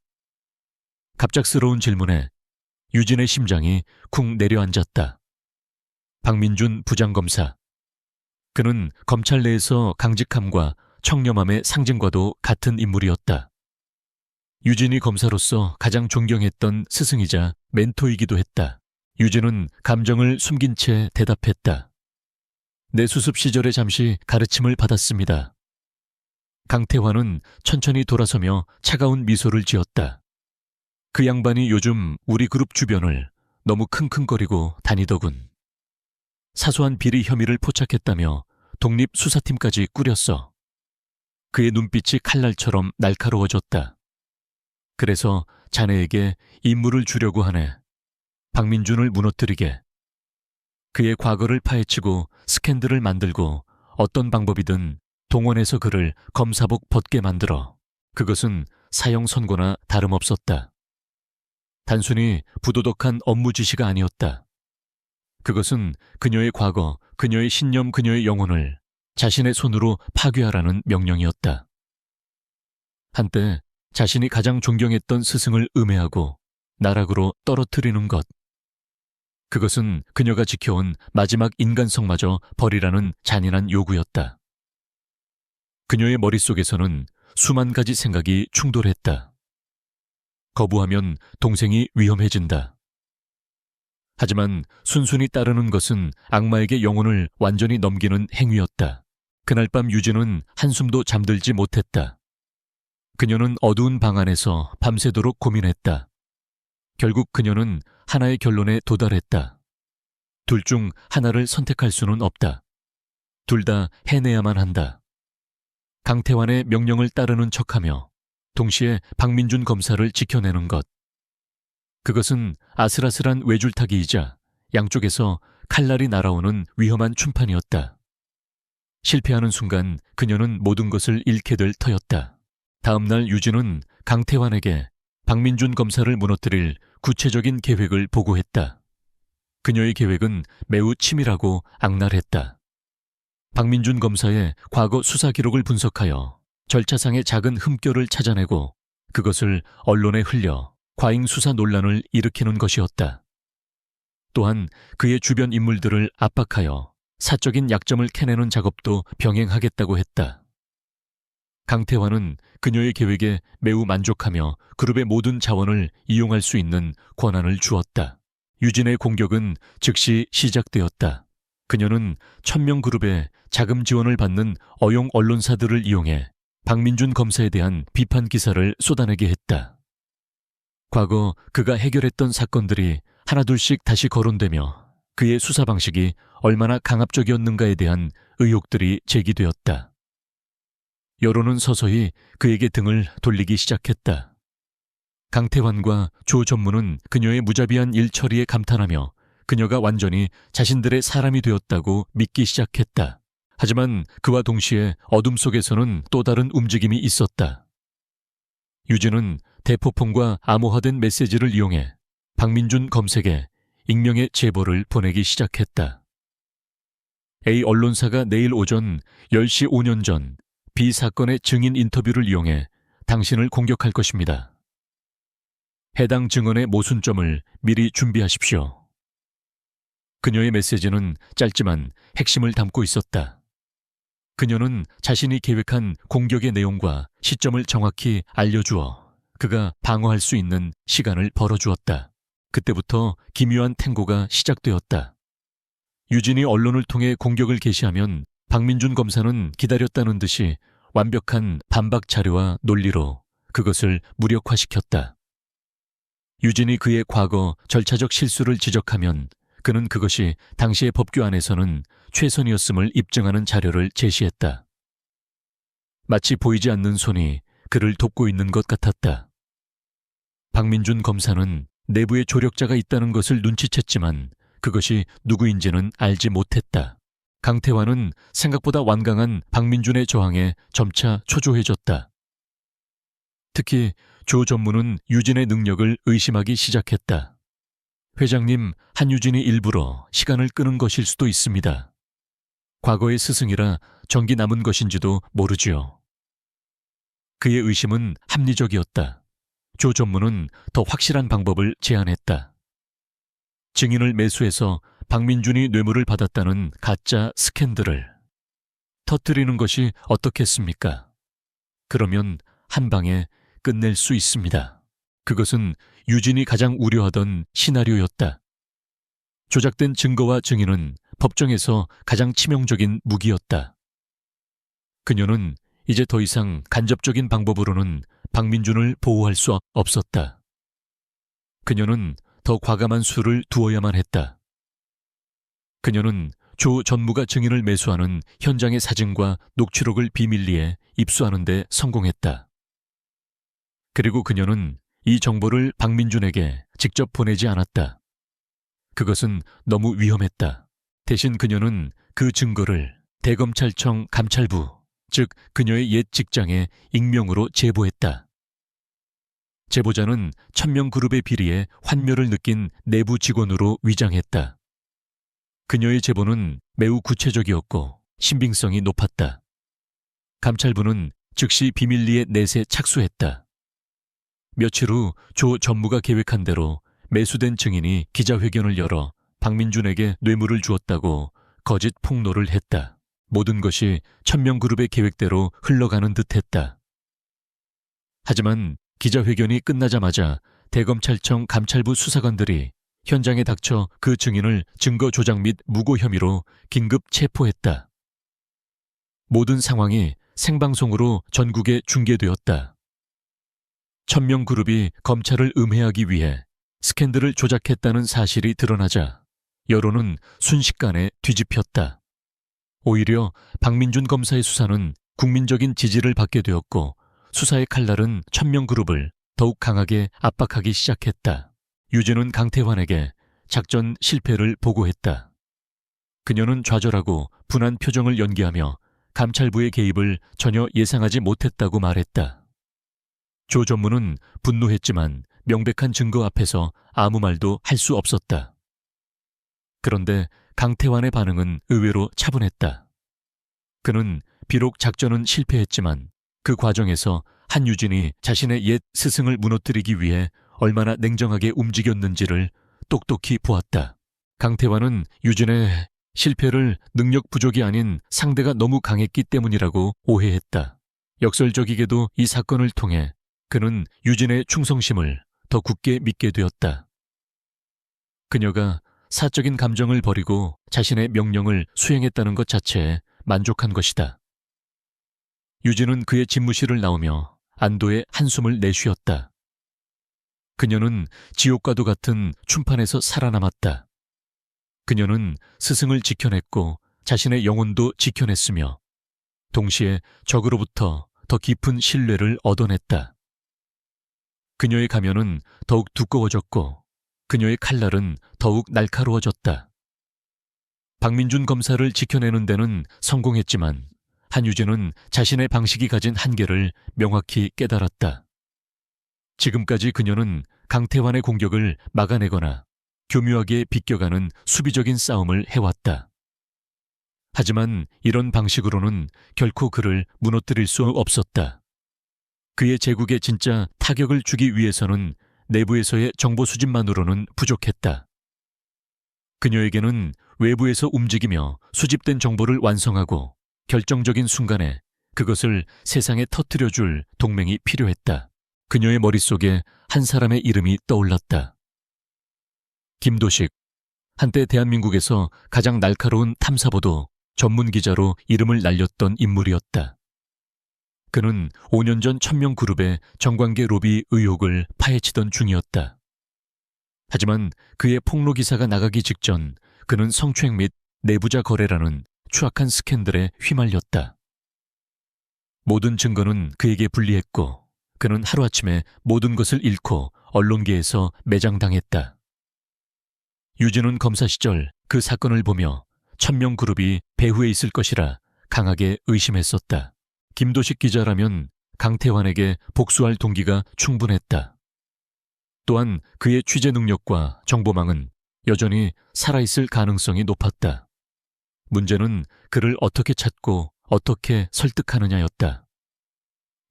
갑작스러운 질문에 유진의 심장이 쿵 내려앉았다. 박민준 부장검사. 그는 검찰 내에서 강직함과 청렴함의 상징과도 같은 인물이었다. 유진이 검사로서 가장 존경했던 스승이자 멘토이기도 했다. 유진은 감정을 숨긴 채 대답했다. 내 수습 시절에 잠시 가르침을 받았습니다. 강태환은 천천히 돌아서며 차가운 미소를 지었다. 그 양반이 요즘 우리 그룹 주변을 너무 킁킁거리고 다니더군. 사소한 비리 혐의를 포착했다며 독립수사팀까지 꾸렸어. 그의 눈빛이 칼날처럼 날카로워졌다. 그래서 자네에게 임무를 주려고 하네. 박민준을 무너뜨리게. 그의 과거를 파헤치고 스캔들을 만들고 어떤 방법이든 동원해서 그를 검사복 벗게 만들어. 그것은 사형 선고나 다름없었다. 단순히 부도덕한 업무 지시가 아니었다. 그것은 그녀의 과거, 그녀의 신념, 그녀의 영혼을 자신의 손으로 파괴하라는 명령이었다. 한때 자신이 가장 존경했던 스승을 음해하고 나락으로 떨어뜨리는 것. 그것은 그녀가 지켜온 마지막 인간성마저 버리라는 잔인한 요구였다. 그녀의 머릿속에서는 수만 가지 생각이 충돌했다. 거부하면 동생이 위험해진다. 하지만 순순히 따르는 것은 악마에게 영혼을 완전히 넘기는 행위였다. 그날 밤 유진은 한숨도 잠들지 못했다. 그녀는 어두운 방 안에서 밤새도록 고민했다. 결국 그녀는 하나의 결론에 도달했다. 둘 중 하나를 선택할 수는 없다. 둘 다 해내야만 한다. 강태환의 명령을 따르는 척하며 동시에 박민준 검사를 지켜내는 것. 그것은 아슬아슬한 외줄타기이자 양쪽에서 칼날이 날아오는 위험한 춤판이었다. 실패하는 순간 그녀는 모든 것을 잃게 될 터였다. 다음 날 유진은 강태환에게 박민준 검사를 무너뜨릴 구체적인 계획을 보고했다. 그녀의 계획은 매우 치밀하고 악랄했다. 박민준 검사의 과거 수사 기록을 분석하여 절차상의 작은 흠결을 찾아내고 그것을 언론에 흘려 과잉 수사 논란을 일으키는 것이었다. 또한 그의 주변 인물들을 압박하여 사적인 약점을 캐내는 작업도 병행하겠다고 했다. 강태환은 그녀의 계획에 매우 만족하며 그룹의 모든 자원을 이용할 수 있는 권한을 주었다. 유진의 공격은 즉시 시작되었다. 그녀는 1000명 그룹에 자금 지원을 받는 어용 언론사들을 이용해 박민준 검사에 대한 비판 기사를 쏟아내게 했다. 과거 그가 해결했던 사건들이 하나둘씩 다시 거론되며 그의 수사 방식이 얼마나 강압적이었는가에 대한 의혹들이 제기되었다. 여론은 서서히 그에게 등을 돌리기 시작했다. 강태환과 조 전무는 그녀의 무자비한 일 처리에 감탄하며 그녀가 완전히 자신들의 사람이 되었다고 믿기 시작했다. 하지만 그와 동시에 어둠 속에서는 또 다른 움직임이 있었다. 유진은 대포폰과 암호화된 메시지를 이용해 박민준 검색에 익명의 제보를 보내기 시작했다. A 언론사가 내일 오전 10시 5년 전 B 사건의 증인 인터뷰를 이용해 당신을 공격할 것입니다. 해당 증언의 모순점을 미리 준비하십시오. 그녀의 메시지는 짧지만 핵심을 담고 있었다. 그녀는 자신이 계획한 공격의 내용과 시점을 정확히 알려주어 그가 방어할 수 있는 시간을 벌어주었다. 그때부터 기묘한 탱고가 시작되었다. 유진이 언론을 통해 공격을 개시하면 박민준 검사는 기다렸다는 듯이 완벽한 반박 자료와 논리로 그것을 무력화시켰다. 유진이 그의 과거 절차적 실수를 지적하면 그는 그것이 당시의 법규 안에서는 최선이었음을 입증하는 자료를 제시했다. 마치 보이지 않는 손이 그를 돕고 있는 것 같았다. 박민준 검사는 내부에 조력자가 있다는 것을 눈치챘지만 그것이 누구인지는 알지 못했다. 강태환은 생각보다 완강한 박민준의 저항에 점차 초조해졌다. 특히 조 전무는 유진의 능력을 의심하기 시작했다. 회장님, 한유진이 일부러 시간을 끄는 것일 수도 있습니다. 과거의 스승이라 정기 남은 것인지도 모르지요. 그의 의심은 합리적이었다. 조 전무는 더 확실한 방법을 제안했다. 증인을 매수해서 박민준이 뇌물을 받았다는 가짜 스캔들을 터뜨리는 것이 어떻겠습니까? 그러면 한 방에 끝낼 수 있습니다. 그것은 유진이 가장 우려하던 시나리오였다. 조작된 증거와 증인은 법정에서 가장 치명적인 무기였다. 그녀는 이제 더 이상 간접적인 방법으로는 박민준을 보호할 수 없었다. 그녀는 더 과감한 수를 두어야만 했다. 그녀는 조 전무가 증인을 매수하는 현장의 사진과 녹취록을 비밀리에 입수하는 데 성공했다. 그리고 그녀는 이 정보를 박민준에게 직접 보내지 않았다. 그것은 너무 위험했다. 대신 그녀는 그 증거를 대검찰청 감찰부, 즉 그녀의 옛 직장에 익명으로 제보했다. 제보자는 천명그룹의 비리에 환멸을 느낀 내부 직원으로 위장했다. 그녀의 제보는 매우 구체적이었고 신빙성이 높았다. 감찰부는 즉시 비밀리에 넷에 착수했다. 며칠 후 조 전무가 계획한 대로 매수된 증인이 기자회견을 열어 박민준에게 뇌물을 주었다고 거짓 폭로를 했다. 모든 것이 천명그룹의 계획대로 흘러가는 듯했다. 하지만 기자회견이 끝나자마자 대검찰청 감찰부 수사관들이 현장에 닥쳐 그 증인을 증거 조작 및 무고 혐의로 긴급 체포했다. 모든 상황이 생방송으로 전국에 중계되었다. 천명그룹이 검찰을 음해하기 위해 스캔들을 조작했다는 사실이 드러나자 여론은 순식간에 뒤집혔다. 오히려 박민준 검사의 수사는 국민적인 지지를 받게 되었고 수사의 칼날은 천명그룹을 더욱 강하게 압박하기 시작했다. 유진은 강태환에게 작전 실패를 보고했다. 그녀는 좌절하고 분한 표정을 연기하며 감찰부의 개입을 전혀 예상하지 못했다고 말했다. 조 전무는 분노했지만 명백한 증거 앞에서 아무 말도 할 수 없었다. 그런데 강태환의 반응은 의외로 차분했다. 그는 비록 작전은 실패했지만 그 과정에서 한유진이 자신의 옛 스승을 무너뜨리기 위해 얼마나 냉정하게 움직였는지를 똑똑히 보았다. 강태환은 유진의 실패를 능력 부족이 아닌 상대가 너무 강했기 때문이라고 오해했다. 역설적이게도 이 사건을 통해 그는 유진의 충성심을 더 굳게 믿게 되었다. 그녀가 사적인 감정을 버리고 자신의 명령을 수행했다는 것 자체에 만족한 것이다. 유진은 그의 집무실을 나오며 안도의 한숨을 내쉬었다. 그녀는 지옥과도 같은 춤판에서 살아남았다. 그녀는 스승을 지켜냈고 자신의 영혼도 지켜냈으며 동시에 적으로부터 더 깊은 신뢰를 얻어냈다. 그녀의 가면은 더욱 두꺼워졌고 그녀의 칼날은 더욱 날카로워졌다. 박민준 검사를 지켜내는 데는 성공했지만 한유진은 자신의 방식이 가진 한계를 명확히 깨달았다. 지금까지 그녀는 강태환의 공격을 막아내거나 교묘하게 비껴가는 수비적인 싸움을 해왔다. 하지만 이런 방식으로는 결코 그를 무너뜨릴 수 없었다. 그의 제국에 진짜 타격을 주기 위해서는 내부에서의 정보 수집만으로는 부족했다. 그녀에게는 외부에서 움직이며 수집된 정보를 완성하고 결정적인 순간에 그것을 세상에 터뜨려줄 동맹이 필요했다. 그녀의 머릿속에 한 사람의 이름이 떠올랐다. 김도식. 한때 대한민국에서 가장 날카로운 탐사보도 전문 기자로 이름을 날렸던 인물이었다. 그는 5년 전 천명그룹의 정관계 로비 의혹을 파헤치던 중이었다. 하지만 그의 폭로 기사가 나가기 직전 그는 성추행 및 내부자 거래라는 추악한 스캔들에 휘말렸다. 모든 증거는 그에게 불리했고 그는 하루아침에 모든 것을 잃고 언론계에서 매장당했다. 유진은 검사 시절 그 사건을 보며 천명그룹이 배후에 있을 것이라 강하게 의심했었다. 김도식 기자라면 강태환에게 복수할 동기가 충분했다. 또한 그의 취재 능력과 정보망은 여전히 살아있을 가능성이 높았다. 문제는 그를 어떻게 찾고 어떻게 설득하느냐였다.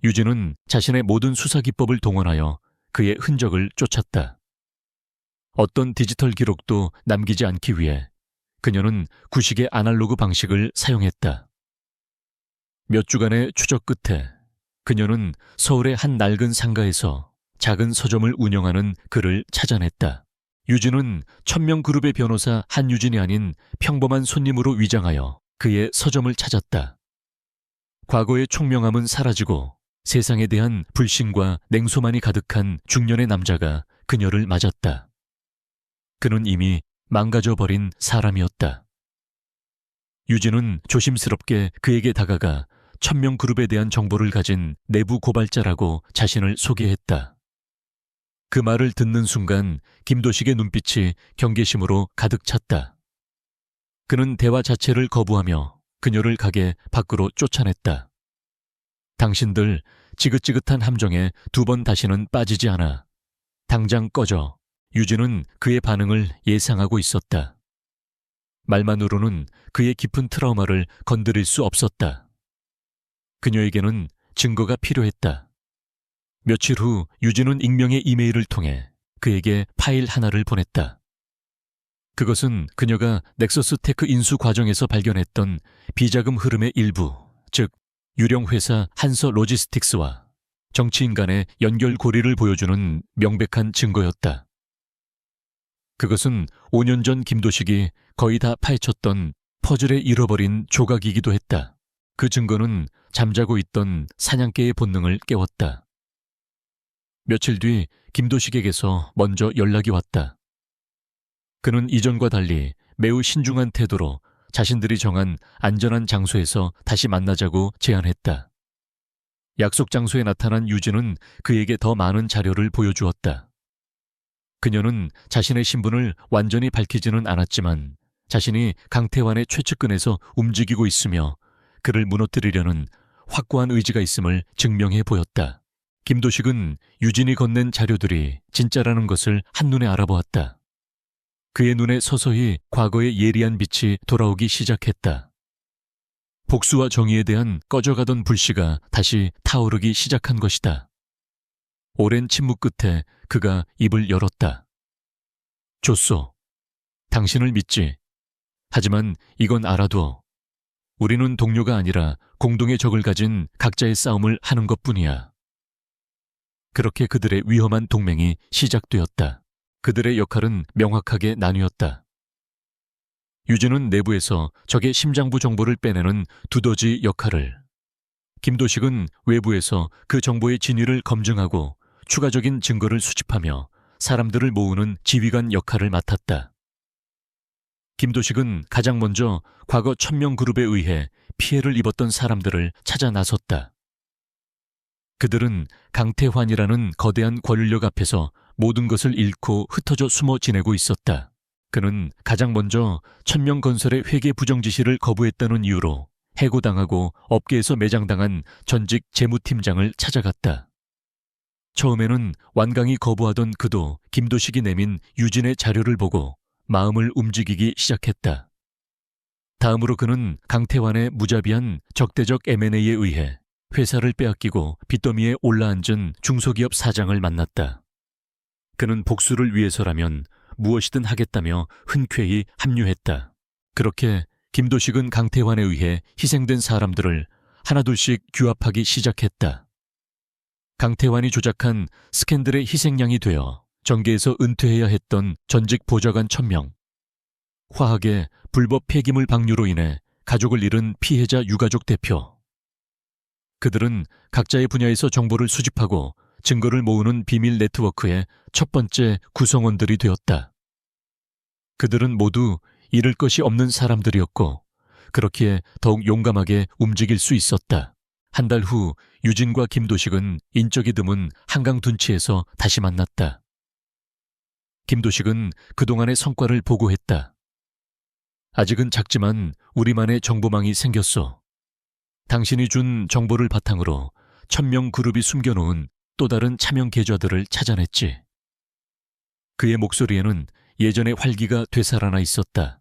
유진은 자신의 모든 수사 기법을 동원하여 그의 흔적을 쫓았다. 어떤 디지털 기록도 남기지 않기 위해 그녀는 구식의 아날로그 방식을 사용했다. 몇 주간의 추적 끝에 그녀는 서울의 한 낡은 상가에서 작은 서점을 운영하는 그를 찾아냈다. 유진은 천명그룹의 변호사 한유진이 아닌 평범한 손님으로 위장하여 그의 서점을 찾았다. 과거의 총명함은 사라지고 세상에 대한 불신과 냉소만이 가득한 중년의 남자가 그녀를 맞았다. 그는 이미 망가져버린 사람이었다. 유진은 조심스럽게 그에게 다가가 천명그룹에 대한 정보를 가진 내부 고발자라고 자신을 소개했다. 그 말을 듣는 순간 김도식의 눈빛이 경계심으로 가득 찼다. 그는 대화 자체를 거부하며 그녀를 가게 밖으로 쫓아냈다. 당신들 지긋지긋한 함정에 2번 다시는 빠지지 않아. 당장 꺼져. 유진은 그의 반응을 예상하고 있었다. 말만으로는 그의 깊은 트라우마를 건드릴 수 없었다. 그녀에게는 증거가 필요했다. 며칠 후 유진은 익명의 이메일을 통해 그에게 파일 하나를 보냈다. 그것은 그녀가 넥서스 테크 인수 과정에서 발견했던 비자금 흐름의 일부, 즉 유령 회사 한서 로지스틱스와 정치인 간의 연결고리를 보여주는 명백한 증거였다. 그것은 5년 전 김도식이 거의 다 파헤쳤던 퍼즐에 잃어버린 조각이기도 했다. 그 증거는 잠자고 있던 사냥개의 본능을 깨웠다. 며칠 뒤 김도식에게서 먼저 연락이 왔다. 그는 이전과 달리 매우 신중한 태도로 자신들이 정한 안전한 장소에서 다시 만나자고 제안했다. 약속 장소에 나타난 유진은 그에게 더 많은 자료를 보여주었다. 그녀는 자신의 신분을 완전히 밝히지는 않았지만 자신이 강태환의 최측근에서 움직이고 있으며 그를 무너뜨리려는 확고한 의지가 있음을 증명해 보였다. 김도식은 유진이 건넨 자료들이 진짜라는 것을 한눈에 알아보았다. 그의 눈에 서서히 과거의 예리한 빛이 돌아오기 시작했다. 복수와 정의에 대한 꺼져가던 불씨가 다시 타오르기 시작한 것이다. 오랜 침묵 끝에 그가 입을 열었다. 조소, 당신을 믿지. 하지만 이건 알아둬. 우리는 동료가 아니라 공동의 적을 가진 각자의 싸움을 하는 것뿐이야. 그렇게 그들의 위험한 동맹이 시작되었다. 그들의 역할은 명확하게 나뉘었다. 유진은 내부에서 적의 심장부 정보를 빼내는 두더지 역할을, 김도식은 외부에서 그 정보의 진위를 검증하고 추가적인 증거를 수집하며 사람들을 모으는 지휘관 역할을 맡았다. 김도식은 가장 먼저 과거 천명그룹에 의해 피해를 입었던 사람들을 찾아 나섰다. 그들은 강태환이라는 거대한 권력 앞에서 모든 것을 잃고 흩어져 숨어 지내고 있었다. 그는 가장 먼저 천명건설의 회계 부정 지시를 거부했다는 이유로 해고당하고 업계에서 매장당한 전직 재무팀장을 찾아갔다. 처음에는 완강히 거부하던 그도 김도식이 내민 유진의 자료를 보고 마음을 움직이기 시작했다. 다음으로 그는 강태환의 무자비한 적대적 M&A에 의해 회사를 빼앗기고 빚더미에 올라앉은 중소기업 사장을 만났다. 그는 복수를 위해서라면 무엇이든 하겠다며 흔쾌히 합류했다. 그렇게 김도식은 강태환에 의해 희생된 사람들을 하나둘씩 규합하기 시작했다. 강태환이 조작한 스캔들의 희생양이 되어 정계에서 은퇴해야 했던 전직 보좌관 1000명, 화학의 불법 폐기물 방류로 인해 가족을 잃은 피해자 유가족 대표. 그들은 각자의 분야에서 정보를 수집하고 증거를 모으는 비밀 네트워크의 첫 번째 구성원들이 되었다. 그들은 모두 잃을 것이 없는 사람들이었고 그렇기에 더욱 용감하게 움직일 수 있었다. 한 달 후 유진과 김도식은 인적이 드문 한강 둔치에서 다시 만났다. 김도식은 그동안의 성과를 보고했다. 아직은 작지만 우리만의 정보망이 생겼어. 당신이 준 정보를 바탕으로 1000명 그룹이 숨겨놓은 또 다른 차명 계좌들을 찾아냈지. 그의 목소리에는 예전의 활기가 되살아나 있었다.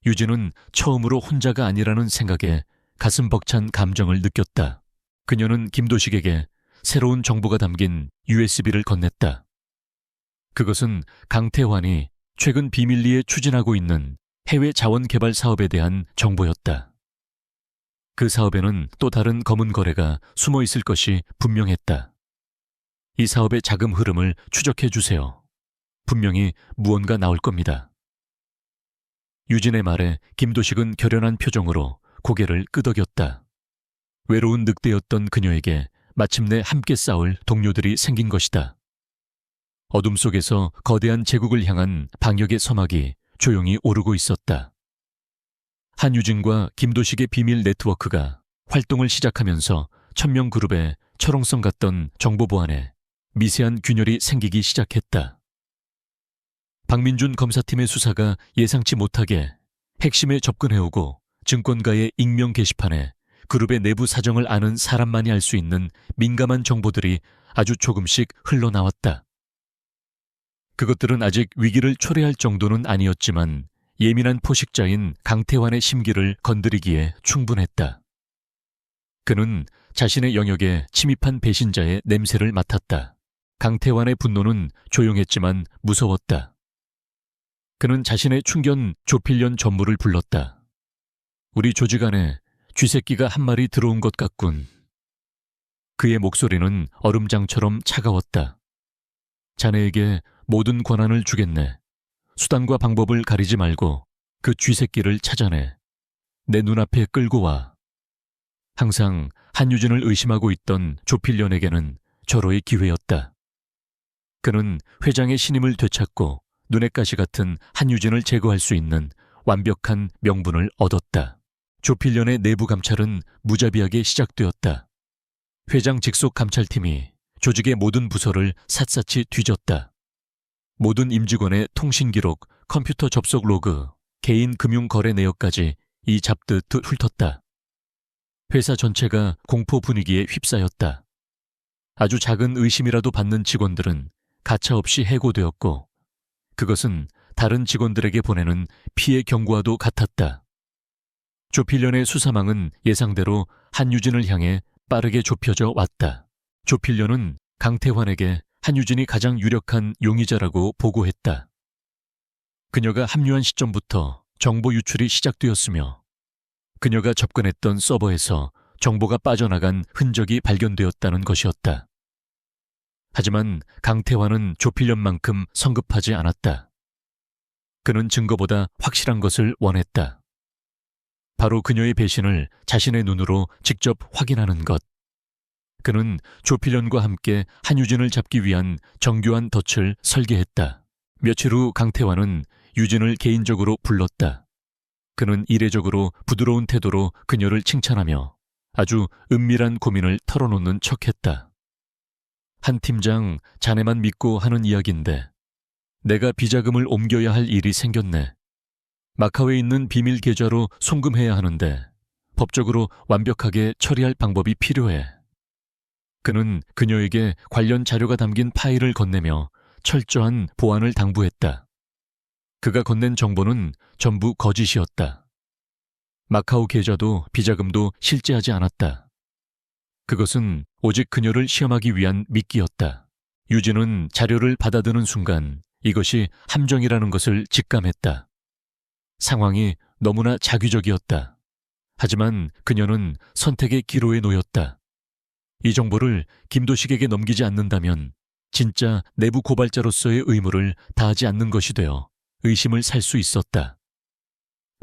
유진은 처음으로 혼자가 아니라는 생각에 가슴 벅찬 감정을 느꼈다. 그녀는 김도식에게 새로운 정보가 담긴 USB를 건넸다. 그것은 강태환이 최근 비밀리에 추진하고 있는 해외 자원 개발 사업에 대한 정보였다. 그 사업에는 또 다른 검은 거래가 숨어 있을 것이 분명했다. 이 사업의 자금 흐름을 추적해 주세요. 분명히 무언가 나올 겁니다. 유진의 말에 김도식은 결연한 표정으로 고개를 끄덕였다. 외로운 늑대였던 그녀에게 마침내 함께 싸울 동료들이 생긴 것이다. 어둠 속에서 거대한 제국을 향한 방역의 서막이 조용히 오르고 있었다. 한유진과 김도식의 비밀 네트워크가 활동을 시작하면서 천명 그룹의 철옹성 같던 정보 보안에 미세한 균열이 생기기 시작했다. 박민준 검사팀의 수사가 예상치 못하게 핵심에 접근해오고 증권가의 익명 게시판에 그룹의 내부 사정을 아는 사람만이 알 수 있는 민감한 정보들이 아주 조금씩 흘러나왔다. 그것들은 아직 위기를 초래할 정도는 아니었지만 예민한 포식자인 강태환의 심기를 건드리기에 충분했다. 그는 자신의 영역에 침입한 배신자의 냄새를 맡았다. 강태환의 분노는 조용했지만 무서웠다. 그는 자신의 충견 조필련 전무를 불렀다. 우리 조직 안에 쥐새끼가 한 마리 들어온 것 같군. 그의 목소리는 얼음장처럼 차가웠다. 자네에게 모든 권한을 주겠네. 수단과 방법을 가리지 말고 그 쥐새끼를 찾아내. 내 눈앞에 끌고 와. 항상 한유진을 의심하고 있던 조필련에게는 절호의 기회였다. 그는 회장의 신임을 되찾고 눈엣 가시 같은 한유진을 제거할 수 있는 완벽한 명분을 얻었다. 조필련의 내부 감찰은 무자비하게 시작되었다. 회장 직속 감찰팀이 조직의 모든 부서를 샅샅이 뒤졌다. 모든 임직원의 통신 기록, 컴퓨터 접속 로그, 개인 금융 거래 내역까지 이 잡듯 훑었다. 회사 전체가 공포 분위기에 휩싸였다. 아주 작은 의심이라도 받는 직원들은 가차없이 해고되었고 그것은 다른 직원들에게 보내는 피해 경고와도 같았다. 조필련의 수사망은 예상대로 한유진을 향해 빠르게 좁혀져 왔다. 조필련은 강태환에게 한유진이 가장 유력한 용의자라고 보고했다. 그녀가 합류한 시점부터 정보 유출이 시작되었으며 그녀가 접근했던 서버에서 정보가 빠져나간 흔적이 발견되었다는 것이었다. 하지만 강태환은 조필련만큼 성급하지 않았다. 그는 증거보다 확실한 것을 원했다. 바로 그녀의 배신을 자신의 눈으로 직접 확인하는 것. 그는 조필련과 함께 한유진을 잡기 위한 정교한 덫을 설계했다. 며칠 후 강태환은 유진을 개인적으로 불렀다. 그는 이례적으로 부드러운 태도로 그녀를 칭찬하며 아주 은밀한 고민을 털어놓는 척했다. 한 팀장, 자네만 믿고 하는 이야기인데 내가 비자금을 옮겨야 할 일이 생겼네. 마카오에 있는 비밀 계좌로 송금해야 하는데 법적으로 완벽하게 처리할 방법이 필요해. 그는 그녀에게 관련 자료가 담긴 파일을 건네며 철저한 보안을 당부했다. 그가 건넨 정보는 전부 거짓이었다. 마카오 계좌도 비자금도 실제하지 않았다. 그것은 오직 그녀를 시험하기 위한 미끼였다. 유진은 자료를 받아드는 순간 이것이 함정이라는 것을 직감했다. 상황이 너무나 자기적이었다. 하지만 그녀는 선택의 기로에 놓였다. 이 정보를 김도식에게 넘기지 않는다면 진짜 내부 고발자로서의 의무를 다하지 않는 것이 되어 의심을 살 수 있었다.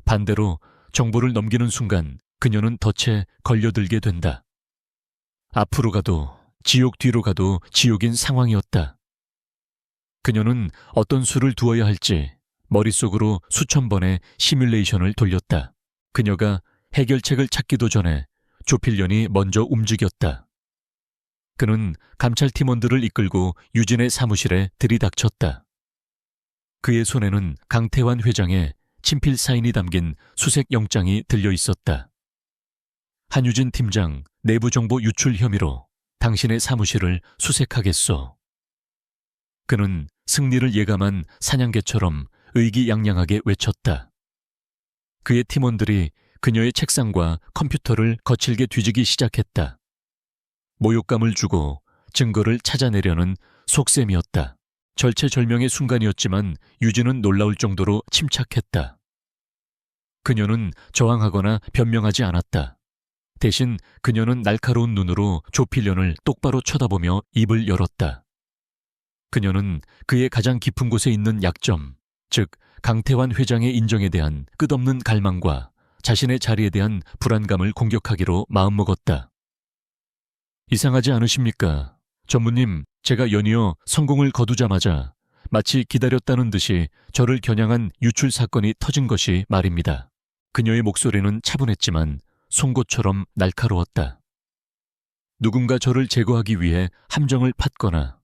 반대로 정보를 넘기는 순간 그녀는 덫에 걸려들게 된다. 앞으로 가도 지옥 뒤로 가도 지옥인 상황이었다. 그녀는 어떤 수를 두어야 할지 머릿속으로 수천 번의 시뮬레이션을 돌렸다. 그녀가 해결책을 찾기도 전에 조필련이 먼저 움직였다. 그는 감찰팀원들을 이끌고 유진의 사무실에 들이닥쳤다. 그의 손에는 강태환 회장의 친필 사인이 담긴 수색 영장이 들려 있었다. 한유진 팀장 내부정보 유출 혐의로 당신의 사무실을 수색하겠소. 그는 승리를 예감한 사냥개처럼 의기양양하게 외쳤다. 그의 팀원들이 그녀의 책상과 컴퓨터를 거칠게 뒤지기 시작했다. 모욕감을 주고 증거를 찾아내려는 속셈이었다. 절체절명의 순간이었지만 유진은 놀라울 정도로 침착했다. 그녀는 저항하거나 변명하지 않았다. 대신 그녀는 날카로운 눈으로 조필련을 똑바로 쳐다보며 입을 열었다. 그녀는 그의 가장 깊은 곳에 있는 약점, 즉 강태환 회장의 인정에 대한 끝없는 갈망과 자신의 자리에 대한 불안감을 공격하기로 마음먹었다. 이상하지 않으십니까? 전무님, 제가 연이어 성공을 거두자마자 마치 기다렸다는 듯이 저를 겨냥한 유출 사건이 터진 것이 말입니다. 그녀의 목소리는 차분했지만 송곳처럼 날카로웠다. 누군가 저를 제거하기 위해 함정을 팠거나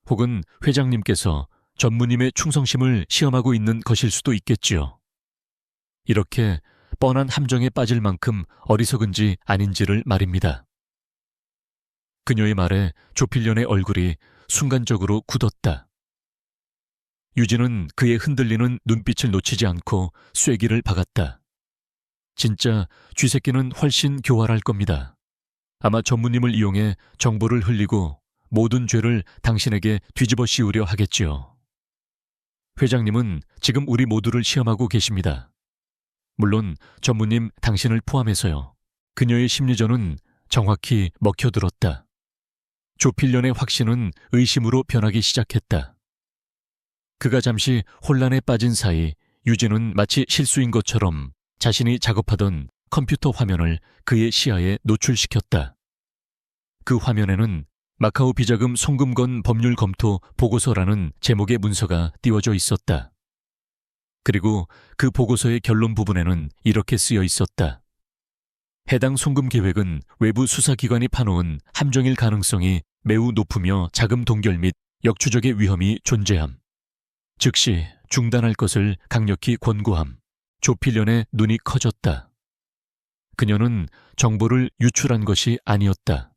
혹은 회장님께서 전무님의 충성심을 시험하고 있는 것일 수도 있겠지요. 이렇게 뻔한 함정에 빠질 만큼 어리석은지 아닌지를 말입니다. 그녀의 말에 조필련의 얼굴이 순간적으로 굳었다. 유진은 그의 흔들리는 눈빛을 놓치지 않고 쐐기를 박았다. 진짜 쥐새끼는 훨씬 교활할 겁니다. 아마 전무님을 이용해 정보를 흘리고 모든 죄를 당신에게 뒤집어 씌우려 하겠지요. 회장님은 지금 우리 모두를 시험하고 계십니다. 물론 전무님 당신을 포함해서요. 그녀의 심리전은 정확히 먹혀들었다. 조필련의 확신은 의심으로 변하기 시작했다. 그가 잠시 혼란에 빠진 사이 유진은 마치 실수인 것처럼 자신이 작업하던 컴퓨터 화면을 그의 시야에 노출시켰다. 그 화면에는 마카오 비자금 송금 건 법률 검토 보고서라는 제목의 문서가 띄워져 있었다. 그리고 그 보고서의 결론 부분에는 이렇게 쓰여 있었다. 해당 송금 계획은 외부 수사기관이 파놓은 함정일 가능성이 매우 높으며 자금 동결 및 역추적의 위험이 존재함. 즉시 중단할 것을 강력히 권고함. 조필련의 눈이 커졌다. 그녀는 정보를 유출한 것이 아니었다.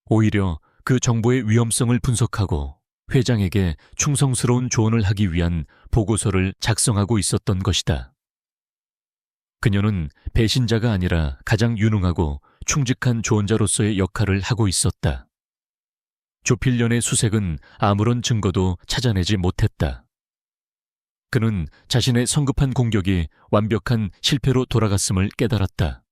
오히려 그 정보의 위험성을 분석하고 회장에게 충성스러운 조언을 하기 위한 보고서를 작성하고 있었던 것이다. 그녀는 배신자가 아니라 가장 유능하고 충직한 조언자로서의 역할을 하고 있었다. 조필련의 수색은 아무런 증거도 찾아내지 못했다. 그는 자신의 성급한 공격이 완벽한 실패로 돌아갔음을 깨달았다.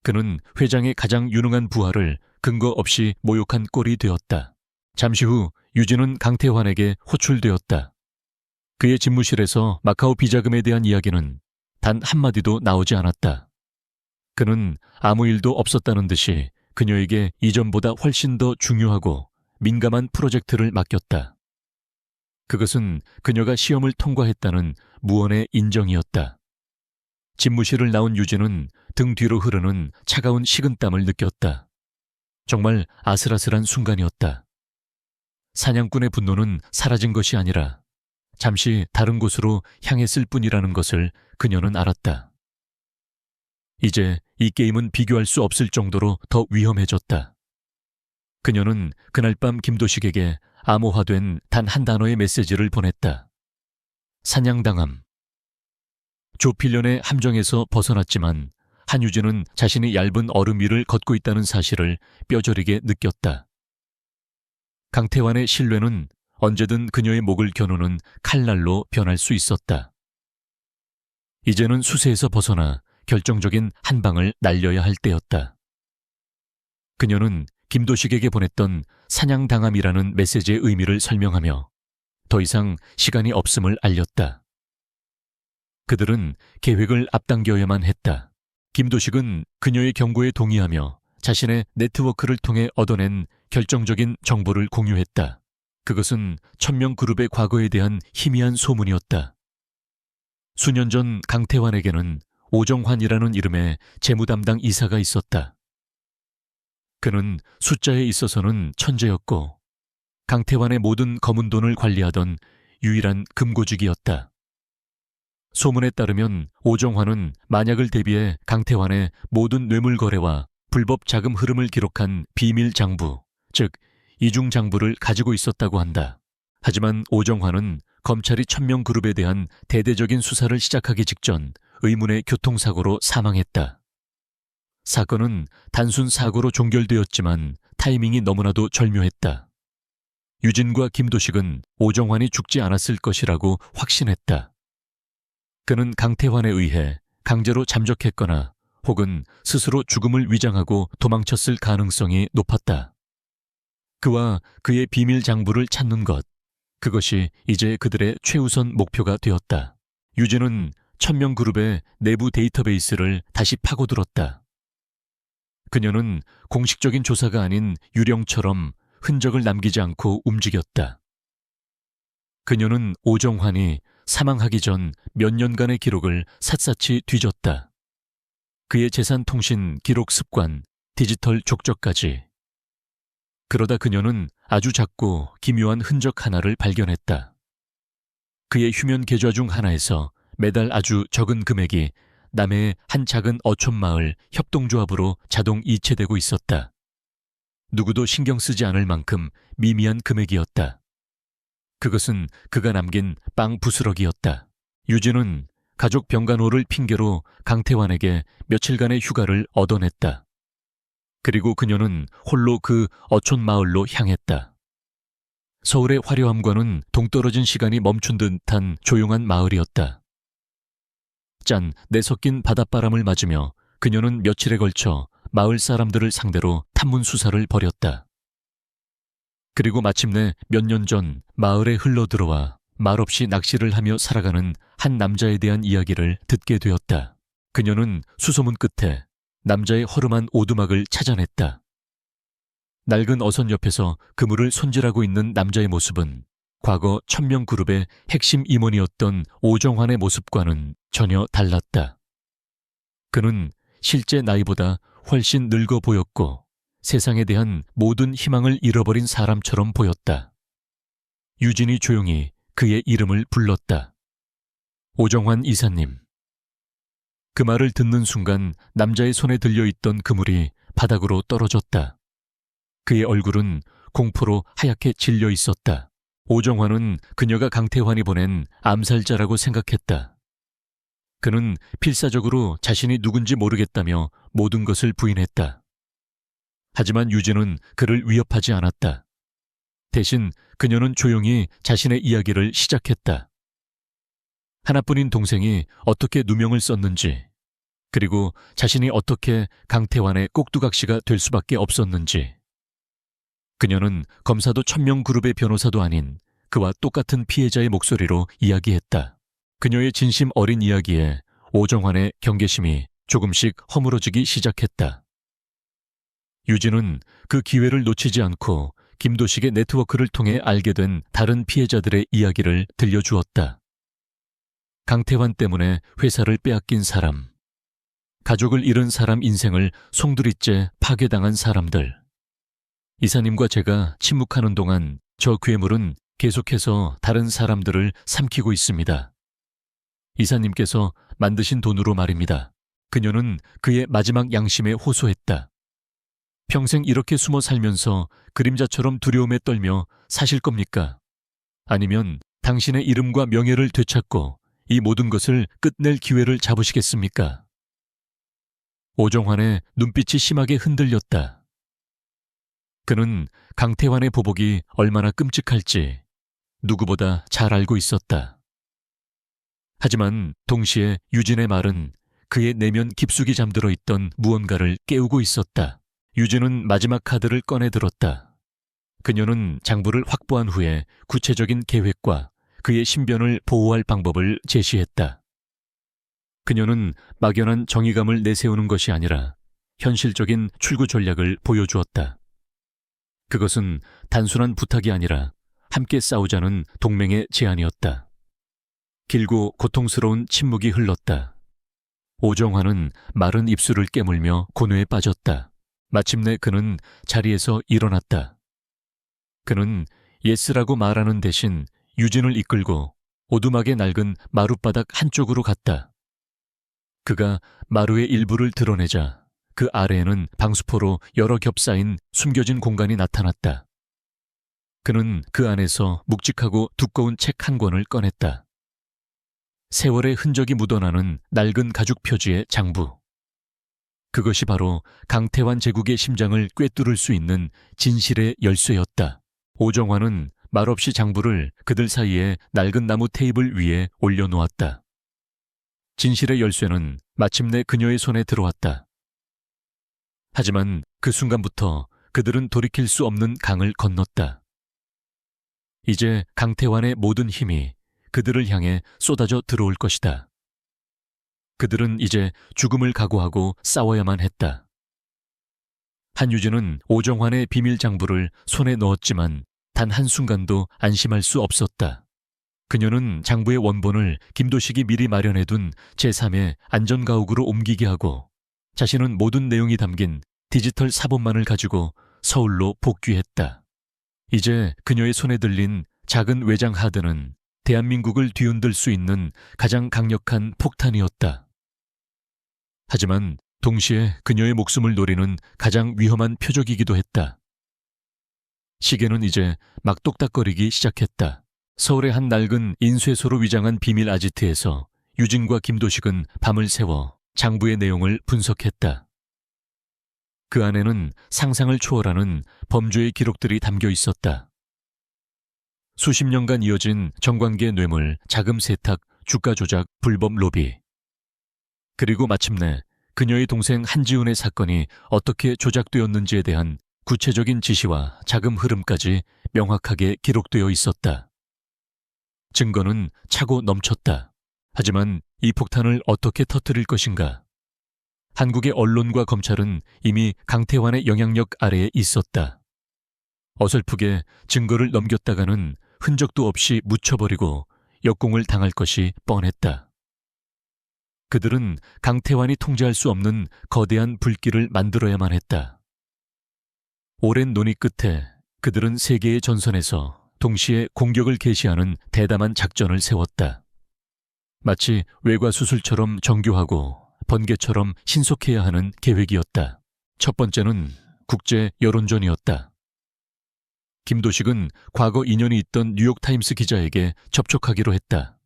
그는 회장의 가장 유능한 부하를 근거 없이 모욕한 꼴이 되었다. 잠시 후 유진은 강태환에게 호출되었다. 그의 집무실에서 마카오 비자금에 대한 이야기는 단 한마디도 나오지 않았다. 그는 아무 일도 없었다는 듯이 그녀에게 이전보다 훨씬 더 중요하고 민감한 프로젝트를 맡겼다. 그것은 그녀가 시험을 통과했다는 무언의 인정이었다. 집무실을 나온 유진은 등 뒤로 흐르는 차가운 식은땀을 느꼈다. 정말 아슬아슬한 순간이었다. 사냥꾼의 분노는 사라진 것이 아니라 잠시 다른 곳으로 향했을 뿐이라는 것을 그녀는 알았다. 이제 이 게임은 비교할 수 없을 정도로 더 위험해졌다. 그녀는 그날 밤 김도식에게 암호화된 단 한 단어의 메시지를 보냈다. 사냥당함. 조필련의 함정에서 벗어났지만 한유진은 자신이 얇은 얼음 위를 걷고 있다는 사실을 뼈저리게 느꼈다. 강태환의 신뢰는 언제든 그녀의 목을 겨누는 칼날로 변할 수 있었다. 이제는 수세에서 벗어나 결정적인 한 방을 날려야 할 때였다. 그녀는 김도식에게 보냈던 사냥당함이라는 메시지의 의미를 설명하며 더 이상 시간이 없음을 알렸다. 그들은 계획을 앞당겨야만 했다. 김도식은 그녀의 경고에 동의하며 자신의 네트워크를 통해 얻어낸 결정적인 정보를 공유했다. 그것은 천명그룹의 과거에 대한 희미한 소문이었다. 수년 전 강태환에게는 오정환이라는 이름의 재무담당 이사가 있었다. 그는 숫자에 있어서는 천재였고 강태환의 모든 검은 돈을 관리하던 유일한 금고직이었다. 소문에 따르면 오정환은 만약을 대비해 강태환의 모든 뇌물 거래와 불법 자금 흐름을 기록한 비밀 장부, 즉 이중 장부를 가지고 있었다고 한다. 하지만 오정환은 검찰이 천명그룹에 대한 대대적인 수사를 시작하기 직전 의문의 교통사고로 사망했다. 사건은 단순 사고로 종결되었지만 타이밍이 너무나도 절묘했다. 유진과 김도식은 오정환이 죽지 않았을 것이라고 확신했다. 그는 강태환에 의해 강제로 잠적했거나 혹은 스스로 죽음을 위장하고 도망쳤을 가능성이 높았다. 그와 그의 비밀 장부를 찾는 것, 그것이 이제 그들의 최우선 목표가 되었다. 유진은 천명그룹의 내부 데이터베이스를 다시 파고들었다. 그녀는 공식적인 조사가 아닌 유령처럼 흔적을 남기지 않고 움직였다. 그녀는 오정환이 사망하기 전 몇 년간의 기록을 샅샅이 뒤졌다. 그의 재산 통신 기록 습관, 디지털 족적까지. 그러다 그녀는 아주 작고 기묘한 흔적 하나를 발견했다. 그의 휴면 계좌 중 하나에서 매달 아주 적은 금액이 남해의 한 작은 어촌마을 협동조합으로 자동 이체되고 있었다. 누구도 신경 쓰지 않을 만큼 미미한 금액이었다. 그것은 그가 남긴 빵 부스러기였다. 유진은 가족 병간호를 핑계로 강태환에게 며칠간의 휴가를 얻어냈다. 그리고 그녀는 홀로 그 어촌 마을로 향했다. 서울의 화려함과는 동떨어진 시간이 멈춘 듯한 조용한 마을이었다. 짠, 내섞인 바닷바람을 맞으며 그녀는 며칠에 걸쳐 마을 사람들을 상대로 탐문 수사를 벌였다. 그리고 마침내 몇 년 전 마을에 흘러들어와 말없이 낚시를 하며 살아가는 한 남자에 대한 이야기를 듣게 되었다. 그녀는 수소문 끝에 남자의 허름한 오두막을 찾아냈다. 낡은 어선 옆에서 그물을 손질하고 있는 남자의 모습은 과거 천명그룹의 핵심 임원이었던 오정환의 모습과는 전혀 달랐다. 그는 실제 나이보다 훨씬 늙어 보였고 세상에 대한 모든 희망을 잃어버린 사람처럼 보였다. 유진이 조용히 그의 이름을 불렀다. 오정환 이사님. 그 말을 듣는 순간 남자의 손에 들려있던 그물이 바닥으로 떨어졌다. 그의 얼굴은 공포로 하얗게 질려 있었다. 오정환은 그녀가 강태환이 보낸 암살자라고 생각했다. 그는 필사적으로 자신이 누군지 모르겠다며 모든 것을 부인했다. 하지만 유진은 그를 위협하지 않았다. 대신 그녀는 조용히 자신의 이야기를 시작했다. 하나뿐인 동생이 어떻게 누명을 썼는지, 그리고 자신이 어떻게 강태환의 꼭두각시가 될 수밖에 없었는지. 그녀는 검사도 천명그룹의 변호사도 아닌 그와 똑같은 피해자의 목소리로 이야기했다. 그녀의 진심 어린 이야기에 오정환의 경계심이 조금씩 허물어지기 시작했다. 유진은 그 기회를 놓치지 않고 김도식의 네트워크를 통해 알게 된 다른 피해자들의 이야기를 들려주었다. 강태환 때문에 회사를 빼앗긴 사람, 가족을 잃은 사람 인생을 송두리째 파괴당한 사람들. 이사님과 제가 침묵하는 동안 저 괴물은 계속해서 다른 사람들을 삼키고 있습니다. 이사님께서 만드신 돈으로 말입니다. 그녀는 그의 마지막 양심에 호소했다. 평생 이렇게 숨어 살면서 그림자처럼 두려움에 떨며 사실 겁니까? 아니면 당신의 이름과 명예를 되찾고 이 모든 것을 끝낼 기회를 잡으시겠습니까? 오정환의 눈빛이 심하게 흔들렸다. 그는 강태환의 보복이 얼마나 끔찍할지 누구보다 잘 알고 있었다. 하지만 동시에 유진의 말은 그의 내면 깊숙이 잠들어 있던 무언가를 깨우고 있었다. 유진은 마지막 카드를 꺼내 들었다. 그녀는 장부를 확보한 후에 구체적인 계획과 그의 신변을 보호할 방법을 제시했다. 그녀는 막연한 정의감을 내세우는 것이 아니라 현실적인 출구 전략을 보여주었다. 그것은 단순한 부탁이 아니라 함께 싸우자는 동맹의 제안이었다. 길고 고통스러운 침묵이 흘렀다. 오정환은 마른 입술을 깨물며 고뇌에 빠졌다. 마침내 그는 자리에서 일어났다. 그는 예스라고 말하는 대신 유진을 이끌고 오두막의 낡은 마룻바닥 한쪽으로 갔다. 그가 마루의 일부를 드러내자 그 아래에는 방수포로 여러 겹 쌓인 숨겨진 공간이 나타났다. 그는 그 안에서 묵직하고 두꺼운 책 한 권을 꺼냈다. 세월의 흔적이 묻어나는 낡은 가죽 표지의 장부. 그것이 바로 강태환 제국의 심장을 꿰뚫을 수 있는 진실의 열쇠였다. 오정환은 말없이 장부를 그들 사이에 낡은 나무 테이블 위에 올려놓았다. 진실의 열쇠는 마침내 그녀의 손에 들어왔다. 하지만 그 순간부터 그들은 돌이킬 수 없는 강을 건넜다. 이제 강태환의 모든 힘이 그들을 향해 쏟아져 들어올 것이다. 그들은 이제 죽음을 각오하고 싸워야만 했다. 한유진은 오정환의 비밀 장부를 손에 넣었지만 단 한순간도 안심할 수 없었다. 그녀는 장부의 원본을 김도식이 미리 마련해둔 제3의 안전가옥으로 옮기게 하고 자신은 모든 내용이 담긴 디지털 사본만을 가지고 서울로 복귀했다. 이제 그녀의 손에 들린 작은 외장 하드는 대한민국을 뒤흔들 수 있는 가장 강력한 폭탄이었다. 하지만 동시에 그녀의 목숨을 노리는 가장 위험한 표적이기도 했다. 시계는 이제 막 똑딱거리기 시작했다. 서울의 한 낡은 인쇄소로 위장한 비밀 아지트에서 유진과 김도식은 밤을 새워 장부의 내용을 분석했다. 그 안에는 상상을 초월하는 범죄의 기록들이 담겨 있었다. 수십 년간 이어진 정관계 뇌물, 자금 세탁, 주가 조작, 불법 로비. 그리고 마침내 그녀의 동생 한지훈의 사건이 어떻게 조작되었는지에 대한 구체적인 지시와 자금 흐름까지 명확하게 기록되어 있었다. 증거는 차고 넘쳤다. 하지만 이 폭탄을 어떻게 터뜨릴 것인가? 한국의 언론과 검찰은 이미 강태환의 영향력 아래에 있었다. 어설프게 증거를 넘겼다가는 흔적도 없이 묻혀버리고 역공을 당할 것이 뻔했다. 그들은 강태환이 통제할 수 없는 거대한 불길을 만들어야만 했다. 오랜 논의 끝에 그들은 세계의 전선에서 동시에 공격을 개시하는 대담한 작전을 세웠다. 마치 외과 수술처럼 정교하고 번개처럼 신속해야 하는 계획이었다. 첫 번째는 국제 여론전이었다. 김도식은 과거 인연이 있던 뉴욕타임스 기자에게 접촉하기로 했다.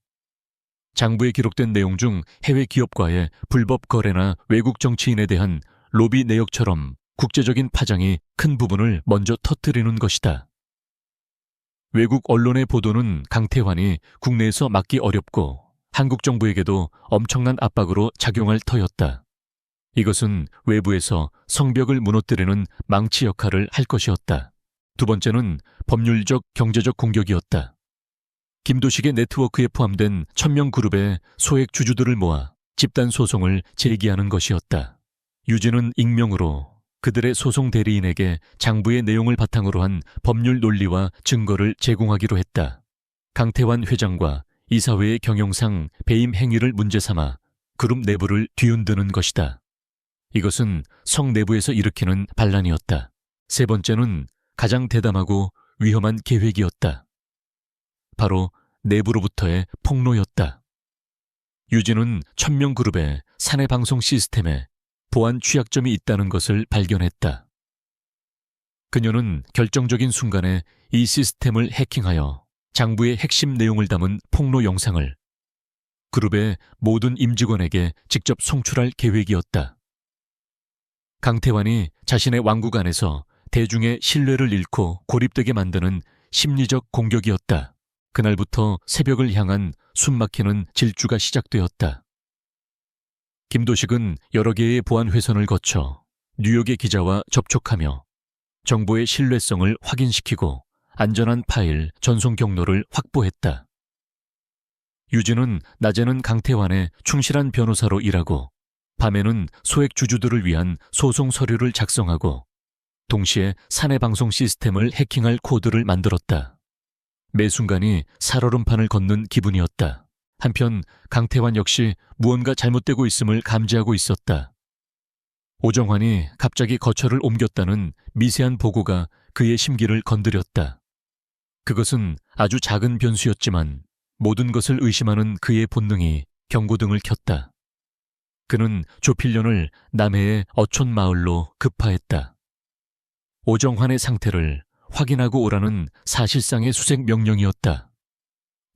장부에 기록된 내용 중 해외 기업과의 불법 거래나 외국 정치인에 대한 로비 내역처럼 국제적인 파장이 큰 부분을 먼저 터뜨리는 것이다. 외국 언론의 보도는 강태환이 국내에서 막기 어렵고 한국 정부에게도 엄청난 압박으로 작용할 터였다. 이것은 외부에서 성벽을 무너뜨리는 망치 역할을 할 것이었다. 두 번째는 법률적, 경제적 공격이었다. 김도식의 네트워크에 포함된 1000명 그룹의 소액 주주들을 모아 집단 소송을 제기하는 것이었다. 유진은 익명으로 그들의 소송 대리인에게 장부의 내용을 바탕으로 한 법률 논리와 증거를 제공하기로 했다. 강태환 회장과 이사회의 경영상 배임 행위를 문제 삼아 그룹 내부를 뒤흔드는 것이다. 이것은 성 내부에서 일으키는 반란이었다. 세 번째는 가장 대담하고 위험한 계획이었다. 바로 내부로부터의 폭로였다. 유진은 1000명 그룹의 사내 방송 시스템에 보안 취약점이 있다는 것을 발견했다. 그녀는 결정적인 순간에 이 시스템을 해킹하여 장부의 핵심 내용을 담은 폭로 영상을 그룹의 모든 임직원에게 직접 송출할 계획이었다. 강태환이 자신의 왕국 안에서 대중의 신뢰를 잃고 고립되게 만드는 심리적 공격이었다. 그날부터 새벽을 향한 숨막히는 질주가 시작되었다. 김도식은 여러 개의 보안 회선을 거쳐 뉴욕의 기자와 접촉하며 정보의 신뢰성을 확인시키고 안전한 파일, 전송 경로를 확보했다. 유진은 낮에는 강태환의 충실한 변호사로 일하고 밤에는 소액 주주들을 위한 소송 서류를 작성하고 동시에 사내 방송 시스템을 해킹할 코드를 만들었다. 매 순간이 살얼음판을 걷는 기분이었다. 한편 강태환 역시 무언가 잘못되고 있음을 감지하고 있었다. 오정환이 갑자기 거처를 옮겼다는 미세한 보고가 그의 심기를 건드렸다. 그것은 아주 작은 변수였지만 모든 것을 의심하는 그의 본능이 경고등을 켰다. 그는 조필련을 남해의 어촌 마을로 급파했다. 오정환의 상태를 확인하고 오라는 사실상의 수색 명령이었다.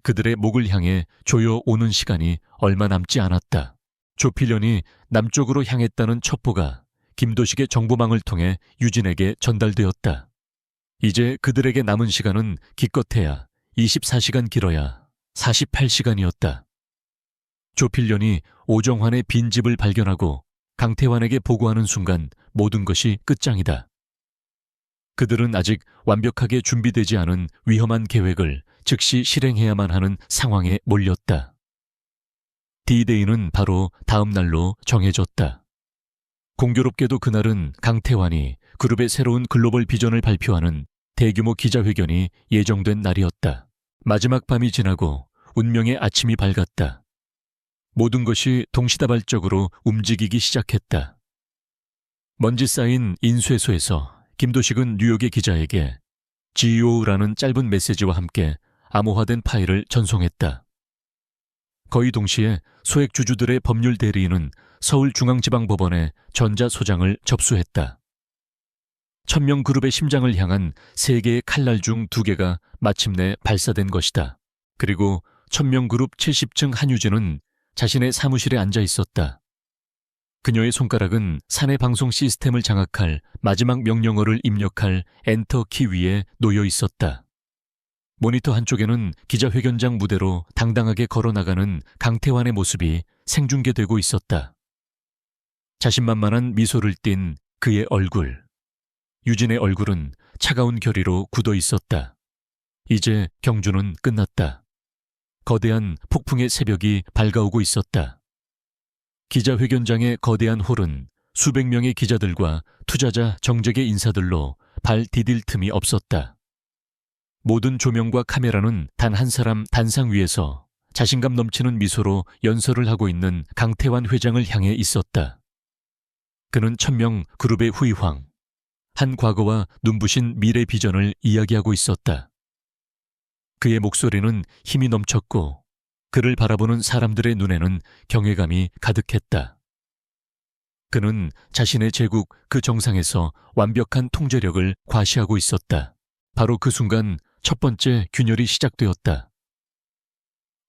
그들의 목을 향해 조여 오는 시간이 얼마 남지 않았다. 조필련이 남쪽으로 향했다는 첩보가 김도식의 정보망을 통해 유진에게 전달되었다. 이제 그들에게 남은 시간은 기껏해야 24시간 길어야 48시간이었다. 조필련이 오정환의 빈집을 발견하고 강태환에게 보고하는 순간 모든 것이 끝장이다. 그들은 아직 완벽하게 준비되지 않은 위험한 계획을 즉시 실행해야만 하는 상황에 몰렸다. D-Day는 바로 다음 날로 정해졌다. 공교롭게도 그날은 강태환이 그룹의 새로운 글로벌 비전을 발표하는 대규모 기자회견이 예정된 날이었다. 마지막 밤이 지나고 운명의 아침이 밝았다. 모든 것이 동시다발적으로 움직이기 시작했다. 먼지 쌓인 인쇄소에서 김도식은 뉴욕의 기자에게 GO라는 짧은 메시지와 함께 암호화된 파일을 전송했다. 거의 동시에 소액주주들의 법률 대리인은 서울중앙지방법원의 전자소장을 접수했다. 1000명 그룹의 심장을 향한 3개의 칼날 중 2개가 마침내 발사된 것이다. 그리고 1000명 그룹 70층 한유진은 자신의 사무실에 앉아 있었다. 그녀의 손가락은 사내 방송 시스템을 장악할 마지막 명령어를 입력할 엔터 키 위에 놓여 있었다. 모니터 한쪽에는 기자회견장 무대로 당당하게 걸어나가는 강태환의 모습이 생중계되고 있었다. 자신만만한 미소를 띤 그의 얼굴. 유진의 얼굴은 차가운 결의로 굳어 있었다. 이제 경주는 끝났다. 거대한 폭풍의 새벽이 밝아오고 있었다. 기자회견장의 거대한 홀은 수백 명의 기자들과 투자자 정재계 인사들로 발 디딜 틈이 없었다. 모든 조명과 카메라는 단 한 사람 단상 위에서 자신감 넘치는 미소로 연설을 하고 있는 강태환 회장을 향해 있었다. 그는 1000명 그룹의 후이황, 한 과거와 눈부신 미래 비전을 이야기하고 있었다. 그의 목소리는 힘이 넘쳤고 그를 바라보는 사람들의 눈에는 경외감이 가득했다. 그는 자신의 제국 그 정상에서 완벽한 통제력을 과시하고 있었다. 바로 그 순간 첫 번째 균열이 시작되었다.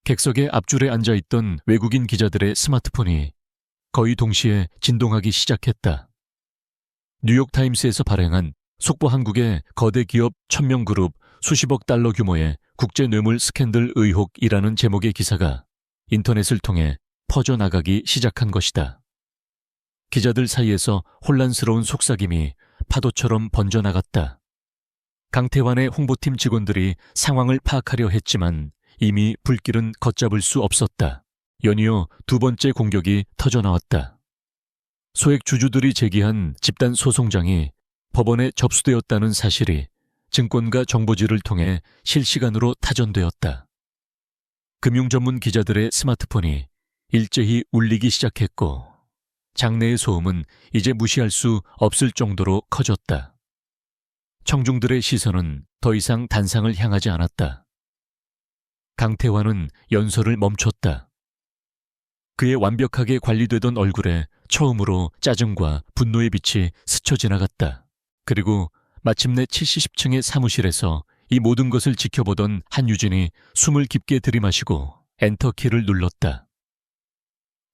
객석의 앞줄에 앉아있던 외국인 기자들의 스마트폰이 거의 동시에 진동하기 시작했다. 뉴욕타임스에서 발행한 속보 한국의 거대 기업 1000명 그룹 수십억 달러 규모의 국제 뇌물 스캔들 의혹이라는 제목의 기사가 인터넷을 통해 퍼져나가기 시작한 것이다. 기자들 사이에서 혼란스러운 속삭임이 파도처럼 번져나갔다. 강태환의 홍보팀 직원들이 상황을 파악하려 했지만 이미 불길은 걷잡을 수 없었다. 연이어 2번째 공격이 터져나왔다. 소액 주주들이 제기한 집단 소송장이 법원에 접수되었다는 사실이 증권가 정보지를 통해 실시간으로 타전되었다. 금융 전문 기자들의 스마트폰이 일제히 울리기 시작했고 장내의 소음은 이제 무시할 수 없을 정도로 커졌다. 청중들의 시선은 더 이상 단상을 향하지 않았다. 강태환은 연설을 멈췄다. 그의 완벽하게 관리되던 얼굴에 처음으로 짜증과 분노의 빛이 스쳐 지나갔다. 그리고 마침내 70층의 사무실에서 이 모든 것을 지켜보던 한유진이 숨을 깊게 들이마시고 엔터키를 눌렀다.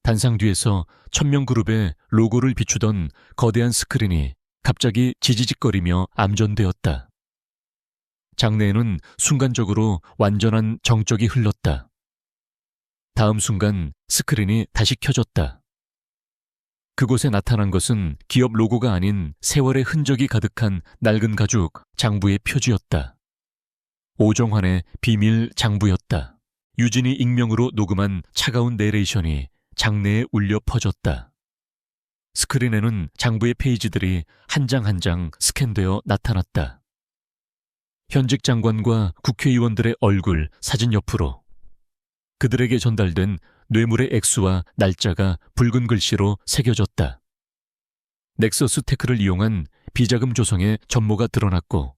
단상 뒤에서 1000명 그룹의 로고를 비추던 거대한 스크린이 갑자기 지지직거리며 암전되었다. 장내에는 순간적으로 완전한 정적이 흘렀다. 다음 순간 스크린이 다시 켜졌다. 그곳에 나타난 것은 기업 로고가 아닌 세월의 흔적이 가득한 낡은 가죽 장부의 표지였다. 오정환의 비밀 장부였다. 유진이 익명으로 녹음한 차가운 내레이션이 장내에 울려 퍼졌다. 스크린에는 장부의 페이지들이 한 장 한 장 스캔되어 나타났다. 현직 장관과 국회의원들의 얼굴, 사진 옆으로 그들에게 전달된 뇌물의 액수와 날짜가 붉은 글씨로 새겨졌다. 넥서스 테크를 이용한 비자금 조성의 전모가 드러났고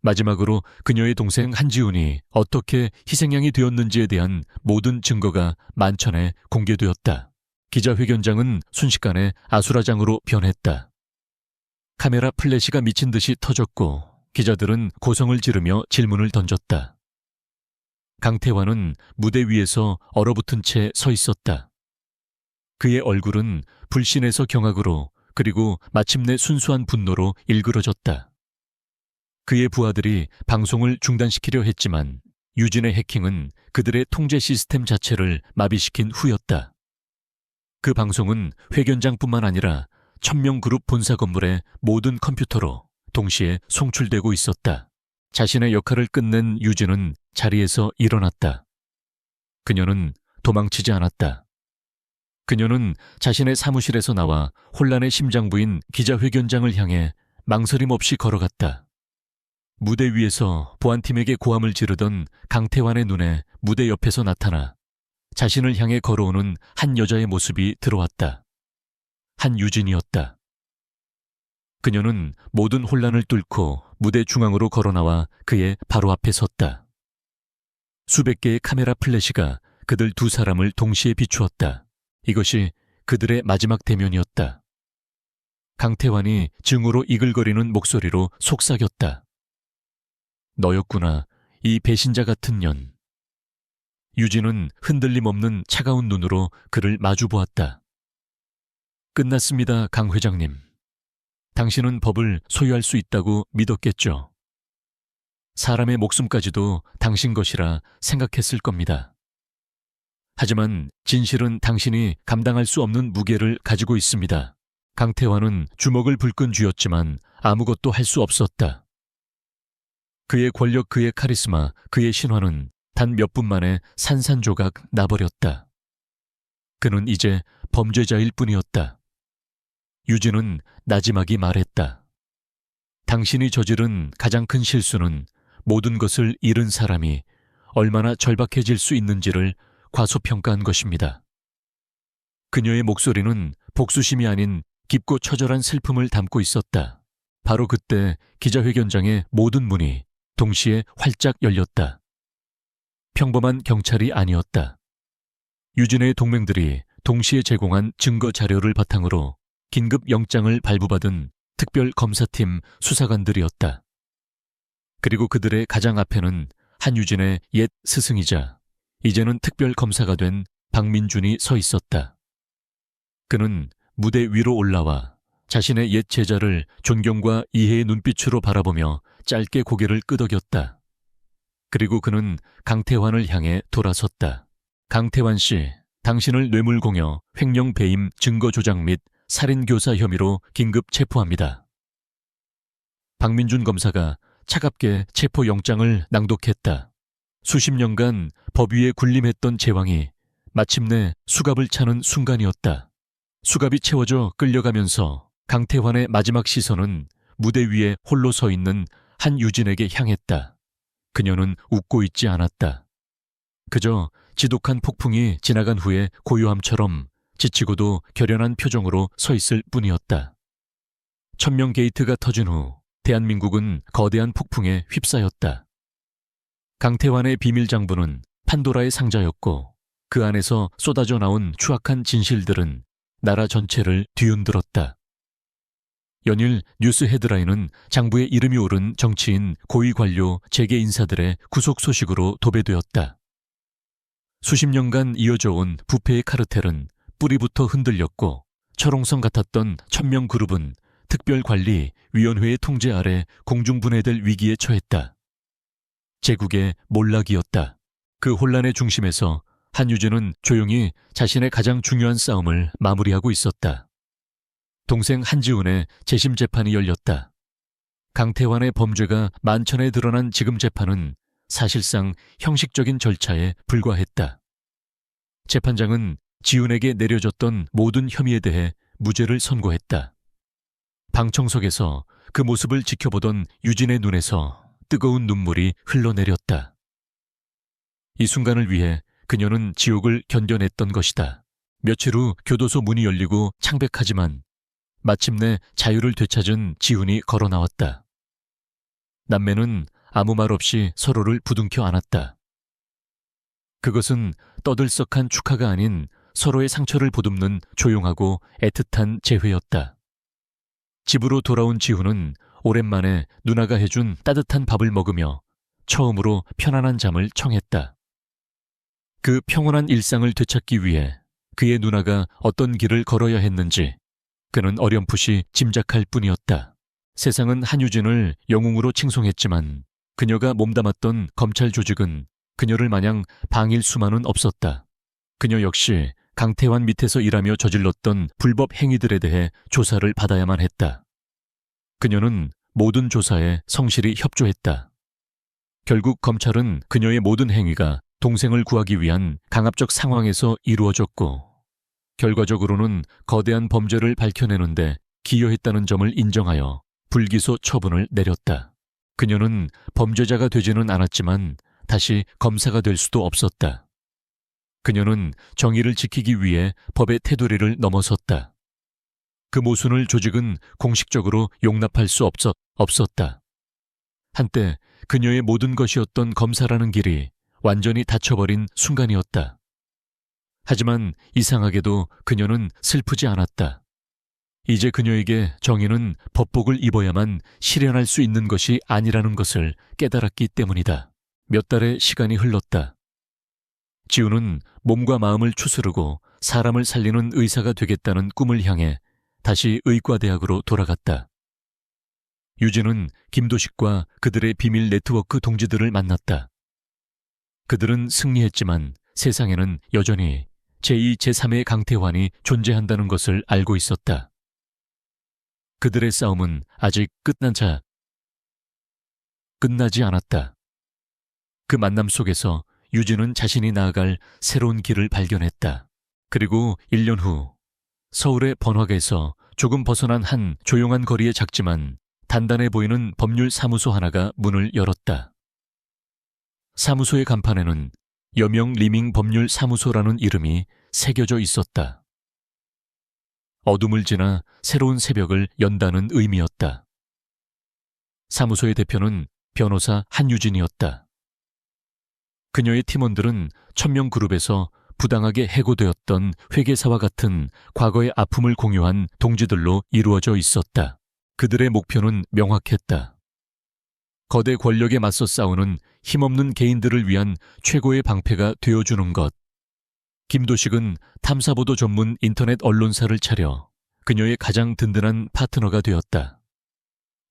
마지막으로 그녀의 동생 한지훈이 어떻게 희생양이 되었는지에 대한 모든 증거가 만천에 공개되었다. 기자회견장은 순식간에 아수라장으로 변했다. 카메라 플래시가 미친 듯이 터졌고 기자들은 고성을 지르며 질문을 던졌다. 강태환은 무대 위에서 얼어붙은 채 서 있었다. 그의 얼굴은 불신에서 경악으로 그리고 마침내 순수한 분노로 일그러졌다. 그의 부하들이 방송을 중단시키려 했지만 유진의 해킹은 그들의 통제 시스템 자체를 마비시킨 후였다. 그 방송은 회견장뿐만 아니라 천명그룹 본사 건물의 모든 컴퓨터로 동시에 송출되고 있었다. 자신의 역할을 끝낸 유진은 자리에서 일어났다. 그녀는 도망치지 않았다. 그녀는 자신의 사무실에서 나와 혼란의 심장부인 기자회견장을 향해 망설임 없이 걸어갔다. 무대 위에서 보안팀에게 고함을 지르던 강태환의 눈에 무대 옆에서 나타나 자신을 향해 걸어오는 한 여자의 모습이 들어왔다. 한유진이었다. 그녀는 모든 혼란을 뚫고 무대 중앙으로 걸어나와 그의 바로 앞에 섰다. 수백 개의 카메라 플래시가 그들 두 사람을 동시에 비추었다. 이것이 그들의 마지막 대면이었다. 강태환이 증오로 이글거리는 목소리로 속삭였다. 너였구나, 이 배신자 같은 년. 유진은 흔들림 없는 차가운 눈으로 그를 마주보았다. 끝났습니다, 강 회장님. 당신은 법을 소유할 수 있다고 믿었겠죠. 사람의 목숨까지도 당신 것이라 생각했을 겁니다. 하지만 진실은 당신이 감당할 수 없는 무게를 가지고 있습니다. 강태환은 주먹을 불끈 쥐었지만 아무것도 할 수 없었다. 그의 권력, 그의 카리스마, 그의 신화는 단 몇 분 만에 산산조각 나버렸다. 그는 이제 범죄자일 뿐이었다. 유진은 나지막이 말했다. 당신이 저지른 가장 큰 실수는 모든 것을 잃은 사람이 얼마나 절박해질 수 있는지를 과소평가한 것입니다. 그녀의 목소리는 복수심이 아닌 깊고 처절한 슬픔을 담고 있었다. 바로 그때 기자회견장의 모든 문이 동시에 활짝 열렸다. 평범한 경찰이 아니었다. 유진의 동맹들이 동시에 제공한 증거 자료를 바탕으로 긴급 영장을 발부받은 특별검사팀 수사관들이었다. 그리고 그들의 가장 앞에는 한유진의 옛 스승이자 이제는 특별검사가 된 박민준이 서 있었다. 그는 무대 위로 올라와 자신의 옛 제자를 존경과 이해의 눈빛으로 바라보며 짧게 고개를 끄덕였다. 그리고 그는 강태환을 향해 돌아섰다. 강태환 씨, 당신을 뇌물공여, 횡령 배임, 증거 조작 및 살인교사 혐의로 긴급 체포합니다. 박민준 검사가 차갑게 체포영장을 낭독했다. 수십 년간 법 위에 군림했던 제왕이 마침내 수갑을 차는 순간이었다. 수갑이 채워져 끌려가면서 강태환의 마지막 시선은 무대 위에 홀로 서 있는 한유진에게 향했다. 그녀는 웃고 있지 않았다. 그저 지독한 폭풍이 지나간 후에 고요함처럼 지치고도 결연한 표정으로 서 있을 뿐이었다. 천명 게이트가 터진 후 대한민국은 거대한 폭풍에 휩싸였다. 강태환의 비밀 장부는 판도라의 상자였고 그 안에서 쏟아져 나온 추악한 진실들은 나라 전체를 뒤흔들었다. 연일 뉴스 헤드라인은 장부에 이름이 오른 정치인, 고위 관료, 재계 인사들의 구속 소식으로 도배되었다. 수십 년간 이어져 온 부패의 카르텔은 뿌리부터 흔들렸고 철옹성 같았던 천명그룹은 특별관리위원회의 통제 아래 공중분해될 위기에 처했다. 제국의 몰락이었다. 그 혼란의 중심에서 한유진은 조용히 자신의 가장 중요한 싸움을 마무리하고 있었다. 동생 한지훈의 재심 재판이 열렸다. 강태환의 범죄가 만천에 드러난 지금 재판은 사실상 형식적인 절차에 불과했다. 재판장은 지훈에게 내려졌던 모든 혐의에 대해 무죄를 선고했다. 방청석에서 그 모습을 지켜보던 유진의 눈에서 뜨거운 눈물이 흘러내렸다. 이 순간을 위해 그녀는 지옥을 견뎌냈던 것이다. 며칠 후 교도소 문이 열리고 창백하지만 마침내 자유를 되찾은 지훈이 걸어 나왔다. 남매는 아무 말 없이 서로를 부둥켜 안았다. 그것은 떠들썩한 축하가 아닌 서로의 상처를 보듬는 조용하고 애틋한 재회였다. 집으로 돌아온 지훈은 오랜만에 누나가 해준 따뜻한 밥을 먹으며 처음으로 편안한 잠을 청했다. 그 평온한 일상을 되찾기 위해 그의 누나가 어떤 길을 걸어야 했는지 그는 어렴풋이 짐작할 뿐이었다. 세상은 한유진을 영웅으로 칭송했지만 그녀가 몸담았던 검찰 조직은 그녀를 마냥 방일 수만은 없었다. 그녀 역시 강태환 밑에서 일하며 저질렀던 불법 행위들에 대해 조사를 받아야만 했다. 그녀는 모든 조사에 성실히 협조했다. 결국 검찰은 그녀의 모든 행위가 동생을 구하기 위한 강압적 상황에서 이루어졌고, 결과적으로는 거대한 범죄를 밝혀내는데 기여했다는 점을 인정하여 불기소 처분을 내렸다. 그녀는 범죄자가 되지는 않았지만 다시 검사가 될 수도 없었다. 그녀는 정의를 지키기 위해 법의 테두리를 넘어섰다. 그 모순을 조직은 공식적으로 용납할 수 없었다. 한때 그녀의 모든 것이었던 검사라는 길이 완전히 닫혀버린 순간이었다. 하지만 이상하게도 그녀는 슬프지 않았다. 이제 그녀에게 정의는 법복을 입어야만 실현할 수 있는 것이 아니라는 것을 깨달았기 때문이다. 몇 달의 시간이 흘렀다. 지우는 몸과 마음을 추스르고 사람을 살리는 의사가 되겠다는 꿈을 향해 다시 의과대학으로 돌아갔다. 유진은 김도식과 그들의 비밀 네트워크 동지들을 만났다. 그들은 승리했지만 세상에는 여전히 제2, 제3의 강태환이 존재한다는 것을 알고 있었다. 그들의 싸움은 아직 끝나지 않았다. 그 만남 속에서 유진은 자신이 나아갈 새로운 길을 발견했다. 그리고 1년 후 서울의 번화가에서 조금 벗어난 한 조용한 거리에 작지만 단단해 보이는 법률 사무소 하나가 문을 열었다. 사무소의 간판에는 여명 리밍 법률 사무소라는 이름이 새겨져 있었다. 어둠을 지나 새로운 새벽을 연다는 의미였다. 사무소의 대표는 변호사 한유진이었다. 그녀의 팀원들은 1000명 그룹에서 부당하게 해고되었던 회계사와 같은 과거의 아픔을 공유한 동지들로 이루어져 있었다. 그들의 목표는 명확했다. 거대 권력에 맞서 싸우는 힘없는 개인들을 위한 최고의 방패가 되어주는 것. 김도식은 탐사보도 전문 인터넷 언론사를 차려 그녀의 가장 든든한 파트너가 되었다.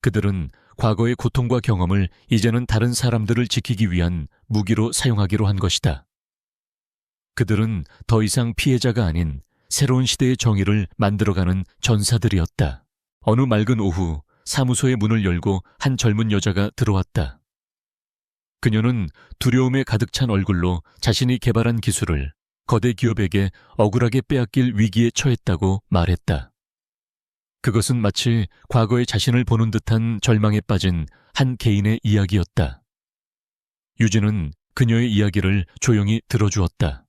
그들은 과거의 고통과 경험을 이제는 다른 사람들을 지키기 위한 무기로 사용하기로 한 것이다. 그들은 더 이상 피해자가 아닌 새로운 시대의 정의를 만들어가는 전사들이었다. 어느 맑은 오후 사무소의 문을 열고 한 젊은 여자가 들어왔다. 그녀는 두려움에 가득 찬 얼굴로 자신이 개발한 기술을 거대 기업에게 억울하게 빼앗길 위기에 처했다고 말했다. 그것은 마치 과거의 자신을 보는 듯한 절망에 빠진 한 개인의 이야기였다. 유진은 그녀의 이야기를 조용히 들어주었다.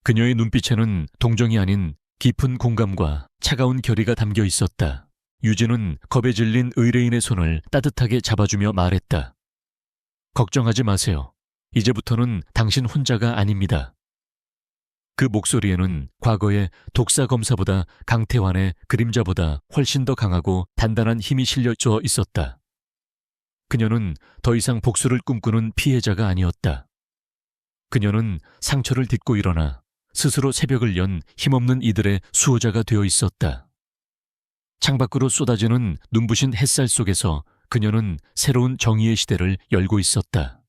그녀의 눈빛에는 동정이 아닌 깊은 공감과 차가운 결의가 담겨 있었다. 유진은 겁에 질린 의뢰인의 손을 따뜻하게 잡아주며 말했다. 걱정하지 마세요. 이제부터는 당신 혼자가 아닙니다. 그 목소리에는 과거의 독사 검사보다 강태환의 그림자보다 훨씬 더 강하고 단단한 힘이 실려져 있었다. 그녀는 더 이상 복수를 꿈꾸는 피해자가 아니었다. 그녀는 상처를 딛고 일어나 스스로 새벽을 연 힘없는 이들의 수호자가 되어 있었다. 창밖으로 쏟아지는 눈부신 햇살 속에서 그녀는 새로운 정의의 시대를 열고 있었다.